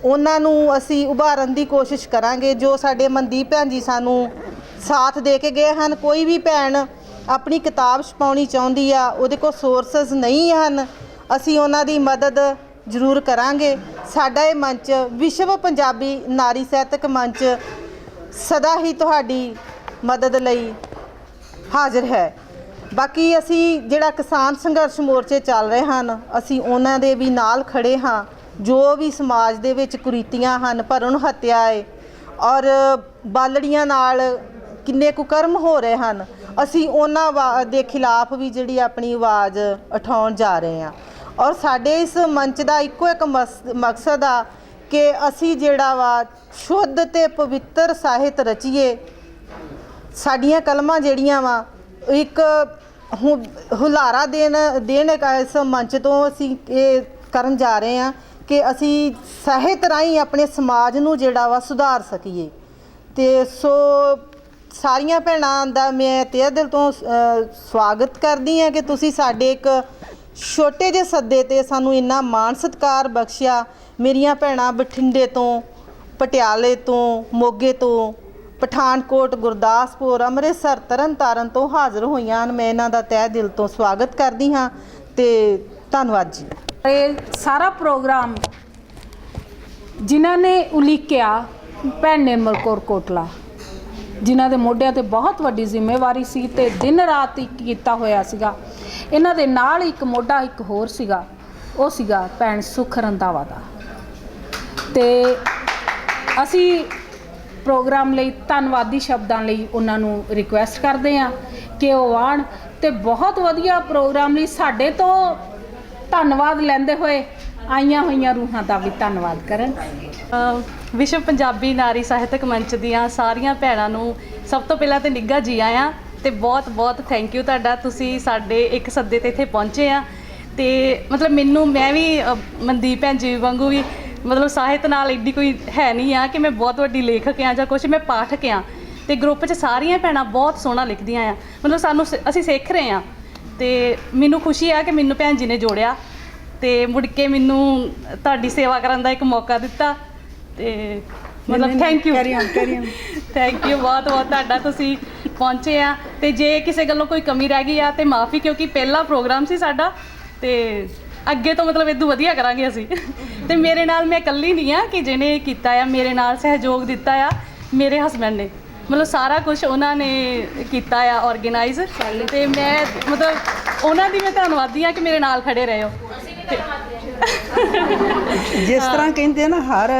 ਉਹਨਾਂ ਨੂੰ ਅਸੀਂ ਉਭਾਰਨ ਦੀ ਕੋਸ਼ਿਸ਼ ਕਰਾਂਗੇ। ਜੋ ਸਾਡੇ ਮਨਦੀਪ ਭੈਣ ਜੀ ਸਾਨੂੰ ਸਾਥ ਦੇ ਕੇ ਗਏ ਹਨ, ਕੋਈ ਵੀ ਭੈਣ ਆਪਣੀ ਕਿਤਾਬ ਛਪਾਉਣੀ ਚਾਹੁੰਦੀ ਆ, ਉਹਦੇ ਕੋਲ ਸੋਰਸਸ ਨਹੀਂ ਹਨ, ਅਸੀਂ ਉਹਨਾਂ ਦੀ ਮਦਦ ਜ਼ਰੂਰ ਕਰਾਂਗੇ। ਸਾਡਾ ਇਹ ਮੰਚ ਵਿਸ਼ਵ ਪੰਜਾਬੀ ਨਾਰੀ ਸਾਹਿਤਕ ਮੰਚ ਸਦਾ ਹੀ ਤੁਹਾਡੀ ਮਦਦ ਲਈ ਹਾਜ਼ਰ ਹੈ। ਬਾਕੀ ਅਸੀਂ ਜਿਹੜਾ ਕਿਸਾਨ ਸੰਘਰਸ਼ ਮੋਰਚੇ ਚੱਲ ਰਹੇ ਹਨ, ਅਸੀਂ ਉਹਨਾਂ ਦੇ ਵੀ ਨਾਲ ਖੜੇ ਹਾਂ। ਜੋ ਵੀ ਸਮਾਜ ਦੇ ਵਿੱਚ ਕੁਰੀਤੀਆਂ ਹਨ, ਭਰੂਣ ਹੱਤਿਆ ਹੈ ਔਰ ਬਾਲੜੀਆਂ ਨਾਲ ਕਿੰਨੇ ਕੁਕਰਮ ਹੋ ਰਹੇ ਹਨ, ਅਸੀਂ ਉਹਨਾਂ ਦੇ ਖਿਲਾਫ ਵੀ ਜਿਹੜੀ ਆਪਣੀ ਆਵਾਜ਼ ਉਠਾਉਣ ਜਾ ਰਹੇ ਹਾਂ। ਔਰ ਸਾਡੇ ਇਸ ਮੰਚ ਦਾ ਇੱਕੋ ਇੱਕ ਮਕਸਦ ਆ ਕਿ ਅਸੀਂ ਜਿਹੜਾ ਵਾ ਸ਼ੁੱਧ ਤੇ ਪਵਿੱਤਰ ਸਾਹਿਤ ਰਚੀਏ। ਸਾਡੀਆਂ ਕਲਮਾਂ ਜਿਹੜੀਆਂ ਵਾ ਇੱਕ ਹੁਲਾਰਾ ਦੇਣ ਇਸ ਮੰਚ ਤੋਂ ਅਸੀਂ ਇਹ ਕਰਨ ਜਾ ਰਹੇ ਹਾਂ ਕਿ ਅਸੀਂ ਸਾਹਿਤ ਰਾਹੀਂ ਆਪਣੇ ਸਮਾਜ ਨੂੰ ਜਿਹੜਾ ਵਾ ਸੁਧਾਰ ਸਕੀਏ। ਤੇ ਸੋ ਸਾਰੀਆਂ ਭੈਣਾਂ ਦਾ ਮੈਂ ਤਹਿ ਦਿਲ ਤੋਂ ਸਵਾਗਤ ਕਰਦੀ ਹਾਂ ਕਿ ਤੁਸੀਂ ਸਾਡੇ ਇੱਕ ਛੋਟੇ ਜਿਹੇ ਸੱਦੇ ਤੇ ਸਾਨੂੰ ਇੰਨਾ ਮਾਣ ਸਤਿਕਾਰ ਬਖਸ਼ਿਆ। ਮੇਰੀਆਂ ਭੈਣਾਂ ਬਠਿੰਡੇ ਤੋਂ, ਪਟਿਆਲੇ ਤੋਂ, ਮੋਗੇ ਤੋਂ, ਪਠਾਨਕੋਟ, ਗੁਰਦਾਸਪੁਰ, ਅੰਮ੍ਰਿਤਸਰ, ਤਰਨਤਾਰਨ ਤੋਂ ਹਾਜ਼ਰ ਹੋਈਆਂ ਹਨ। ਮੈਂ ਇਹਨਾਂ ਦਾ ਤਹਿ ਦਿਲ ਤੋਂ ਸਵਾਗਤ ਕਰਦੀ ਹਾਂ ਤੇ ਧੰਨਵਾਦ ਜੀ। ਇਹ ਸਾਰਾ ਪ੍ਰੋਗਰਾਮ ਜਿਨ੍ਹਾਂ ਨੇ ਉਲੀਕਿਆ ਭੈਣ ਨਿਰਮਲ ਕੌਰ ਕੋਟਲਾ, ਜਿਨ੍ਹਾਂ ਦੇ ਮੋਢਿਆਂ ਤੇ ਬਹੁਤ ਵੱਡੀ ਜ਼ਿੰਮੇਵਾਰੀ ਸੀ ਤੇ ਦਿਨ ਰਾਤ ਇੱਕ ਕੀਤਾ ਹੋਇਆ ਸੀਗਾ। ਇਹਨਾਂ ਦੇ ਨਾਲ ਇੱਕ ਮੋਢਾ ਇੱਕ ਹੋਰ ਸੀਗਾ, ਉਹ ਸੀਗਾ ਭੈਣ ਸੁਖ ਰੰਧਾਵਾ ਦਾ। ਤੇ ਅਸੀਂ ਪ੍ਰੋਗਰਾਮ ਲਈ ਧੰਨਵਾਦੀ ਸ਼ਬਦਾਂ ਲਈ ਉਹਨਾਂ ਨੂੰ ਰਿਕੁਐਸਟ ਕਰਦੇ ਹਾਂ ਕਿ ਉਹ ਆਉਣ ਤੇ ਬਹੁਤ ਵਧੀਆ ਪ੍ਰੋਗਰਾਮ ਲਈ ਸਾਡੇ ਤੋਂ ਧੰਨਵਾਦ ਲੈਂਦੇ ਹੋਏ ਆਈਆਂ ਹੋਈਆਂ ਰੂਹਾਂ ਦਾ ਵੀ ਧੰਨਵਾਦ ਕਰਨ। ਵਿਸ਼ਵ ਪੰਜਾਬੀ ਨਾਰੀ ਸਾਹਿਤਕ ਮੰਚ ਦੀਆਂ ਸਾਰੀਆਂ ਭੈਣਾਂ ਨੂੰ ਸਭ ਤੋਂ ਪਹਿਲਾਂ ਤੇ ਨਿੱਘਾ ਜੀ ਆਇਆਂ ਤੇ ਬਹੁਤ ਬਹੁਤ ਥੈਂਕ ਯੂ ਤੁਹਾਡਾ। ਤੁਸੀਂ ਸਾਡੇ ਇੱਕ ਸੱਦੇ ਤੇ ਇੱਥੇ ਪਹੁੰਚੇ ਆ ਤੇ ਮਤਲਬ ਮੈਂ ਵੀ ਮਨਦੀਪ ਭੈਣ ਜੀ ਵਾਂਗੂ ਵੀ ਮਤਲਬ ਸਾਹਿਤ ਨਾਲ ਐਡੀ ਕੋਈ ਹੈ ਨਹੀਂ ਆ ਕਿ ਮੈਂ ਬਹੁਤ ਵੱਡੀ ਲੇਖਕ ਆ ਜਾਂ ਕੁਛ, ਮੈਂ ਪਾਠਕ ਆ ਤੇ ਗਰੁੱਪ 'ਚ ਸਾਰੀਆਂ ਭੈਣਾਂ ਬਹੁਤ ਸੋਹਣਾ ਲਿਖਦੀਆਂ ਆ। ਮਤਲਬ ਅਸੀਂ ਸਿੱਖ ਰਹੇ ਆ ਤੇ ਮੈਨੂੰ ਖੁਸ਼ੀ ਆ ਕਿ ਮੈਨੂੰ ਭੈਣ ਜੀ ਨੇ ਜੋੜਿਆ ਤੇ ਮੁੜ ਕੇ ਮੈਨੂੰ ਤੁਹਾਡੀ ਸੇਵਾ ਕਰਨ ਦਾ ਇੱਕ ਮੌਕਾ ਦਿੱਤਾ ਤੇ ਮਤਲਬ ਥੈਂਕ ਯੂ ਥੈਂਕ ਯੂ ਬਹੁਤ ਬਹੁਤ ਤੁਹਾਡਾ। ਤੁਸੀਂ ਪਹੁੰਚੇ ਆ ਤੇ ਜੇ ਕਿਸੇ ਗੱਲੋਂ ਕੋਈ ਕਮੀ ਰਹਿ ਗਈ ਆ ਤੇ ਮਾਫੀ, ਕਿਉਂਕਿ ਪਹਿਲਾ ਪ੍ਰੋਗਰਾਮ ਸੀ ਸਾਡਾ ਤੇ ਅੱਗੇ ਤੋਂ ਮਤਲਬ ਇਦੋਂ ਵਧੀਆ ਕਰਾਂਗੇ ਅਸੀਂ। ਤੇ ਮੇਰੇ ਨਾਲ ਮੈਂ ਇਕੱਲੀ ਨਹੀਂ ਆ ਕਿ ਜਿਹਨੇ ਕੀਤਾ ਆ, ਮੇਰੇ ਨਾਲ ਸਹਿਯੋਗ ਦਿੱਤਾ ਆ ਮੇਰੇ ਹਸਬੈਂਡ ਨੇ। ਮਤਲਬ ਸਾਰਾ ਕੁਝ ਉਹਨਾਂ ਨੇ ਕੀਤਾ ਆ ਆਰਗੇਨਾਈਜ਼ ਤੇ ਮੈਂ ਮਤਲਬ ਉਹਨਾਂ ਦੀ ਮੈਂ ਧੰਨਵਾਦੀ ਆ ਕਿ ਮੇਰੇ ਨਾਲ ਖੜੇ ਰਹੇ ਹੋ। ਜਿਸ ਤਰ੍ਹਾਂ ਕਹਿੰਦੇ ਨਾ ਹਰ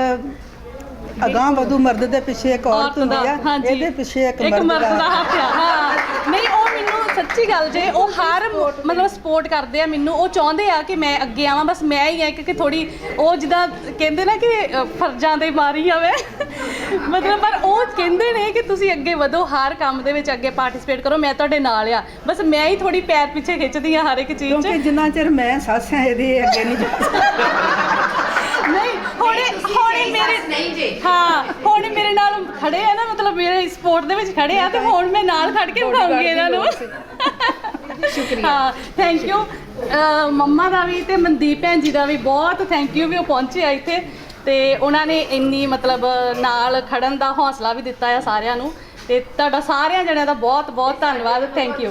ਅਗਾਂਹ ਵਧੂ ਮਰਦ ਦੇ ਪਿੱਛੇ ਇੱਕ ਔਰਤ ਹੁੰਦੀ ਆ, ਇਹਦੇ ਪਿੱਛੇ ਇੱਕ ਮਰਦ ਦਾ ਹੱਥ ਆ। ਹਾਂ ਨਹੀਂ, ਉਹ ਮੈਨੂੰ ਸੱਚੀ ਗੱਲ ਜੇ ਉਹ ਹਰ ਮਤਲਬ ਸਪੋਰਟ ਕਰਦੇ ਆ ਮੈਨੂੰ, ਉਹ ਚਾਹੁੰਦੇ ਆ ਕਿ ਮੈਂ ਅੱਗੇ ਆਵਾਂ। ਬਸ ਮੈਂ ਹੀ ਆ ਕਿ ਥੋੜੀ ਉਹ ਜਿੱਦਾਂ ਕਹਿੰਦੇ ਨਾ ਕਿ ਫਰਜ਼ਾਂ ਦੇ ਮਾਰੀ ਆਵੇ ਮਤਲਬ, ਪਰ ਉਹ ਕਹਿੰਦੇ ਨੇ ਕਿ ਤੁਸੀਂ ਅੱਗੇ ਵਧੋ, ਹਰ ਕੰਮ ਦੇ ਵਿੱਚ ਅੱਗੇ ਪਾਰਟਿਸਿਪੇਟ ਕਰੋ, ਮੈਂ ਤੁਹਾਡੇ ਨਾਲ ਆ। ਬਸ ਮੈਂ ਹੀ ਥੋੜੀ ਪੈਰ ਪਿੱਛੇ ਖਿੱਚਦੀ ਆ ਹਰ ਇੱਕ ਚੀਜ਼ 'ਚ, ਕਿਉਂਕਿ ਜਿੰਨਾ ਚਿਰ ਮੈਂ ਸੱਸ ਆ ਇਹਦੇ ਅੱਗੇ ਨਹੀਂ ਨਹੀਂ ਹੁਣੇ ਮੇਰੇ ਨਹੀਂ ਜੇ ਹਾਂ ਹੁਣ ਮੇਰੇ ਨਾਲ ਖੜੇ ਆ ਨਾ, ਮਤਲਬ ਮੇਰੇ ਸਪੋਰਟ ਦੇ ਵਿੱਚ ਖੜੇ ਆ ਤੇ ਹੁਣ ਮੈਂ ਨਾਲ ਖੜ ਕੇ ਵਿਖਾਉਂਗੀ ਇਹਨਾਂ ਨੂੰ। ਸ਼ੁਕਰੀਆ। ਹਾਂ ਥੈਂਕ ਯੂ ਮੰਮਾ ਦਾ ਵੀ ਤੇ ਮਨਦੀਪ ਭੈਣ ਜੀ ਦਾ ਵੀ ਬਹੁਤ ਥੈਂਕ ਯੂ ਵੀ ਉਹ ਪਹੁੰਚੇ ਆ ਇੱਥੇ ਤੇ ਉਹਨਾਂ ਨੇ ਇੰਨੀ ਮਤਲਬ ਨਾਲ ਖੜਨ ਦਾ ਹੌਸਲਾ ਵੀ ਦਿੱਤਾ ਆ ਸਾਰਿਆਂ ਨੂੰ। ਤੇ ਤੁਹਾਡਾ ਸਾਰਿਆਂ ਜਣਿਆਂ ਦਾ ਬਹੁਤ ਬਹੁਤ ਧੰਨਵਾਦ। Thank you.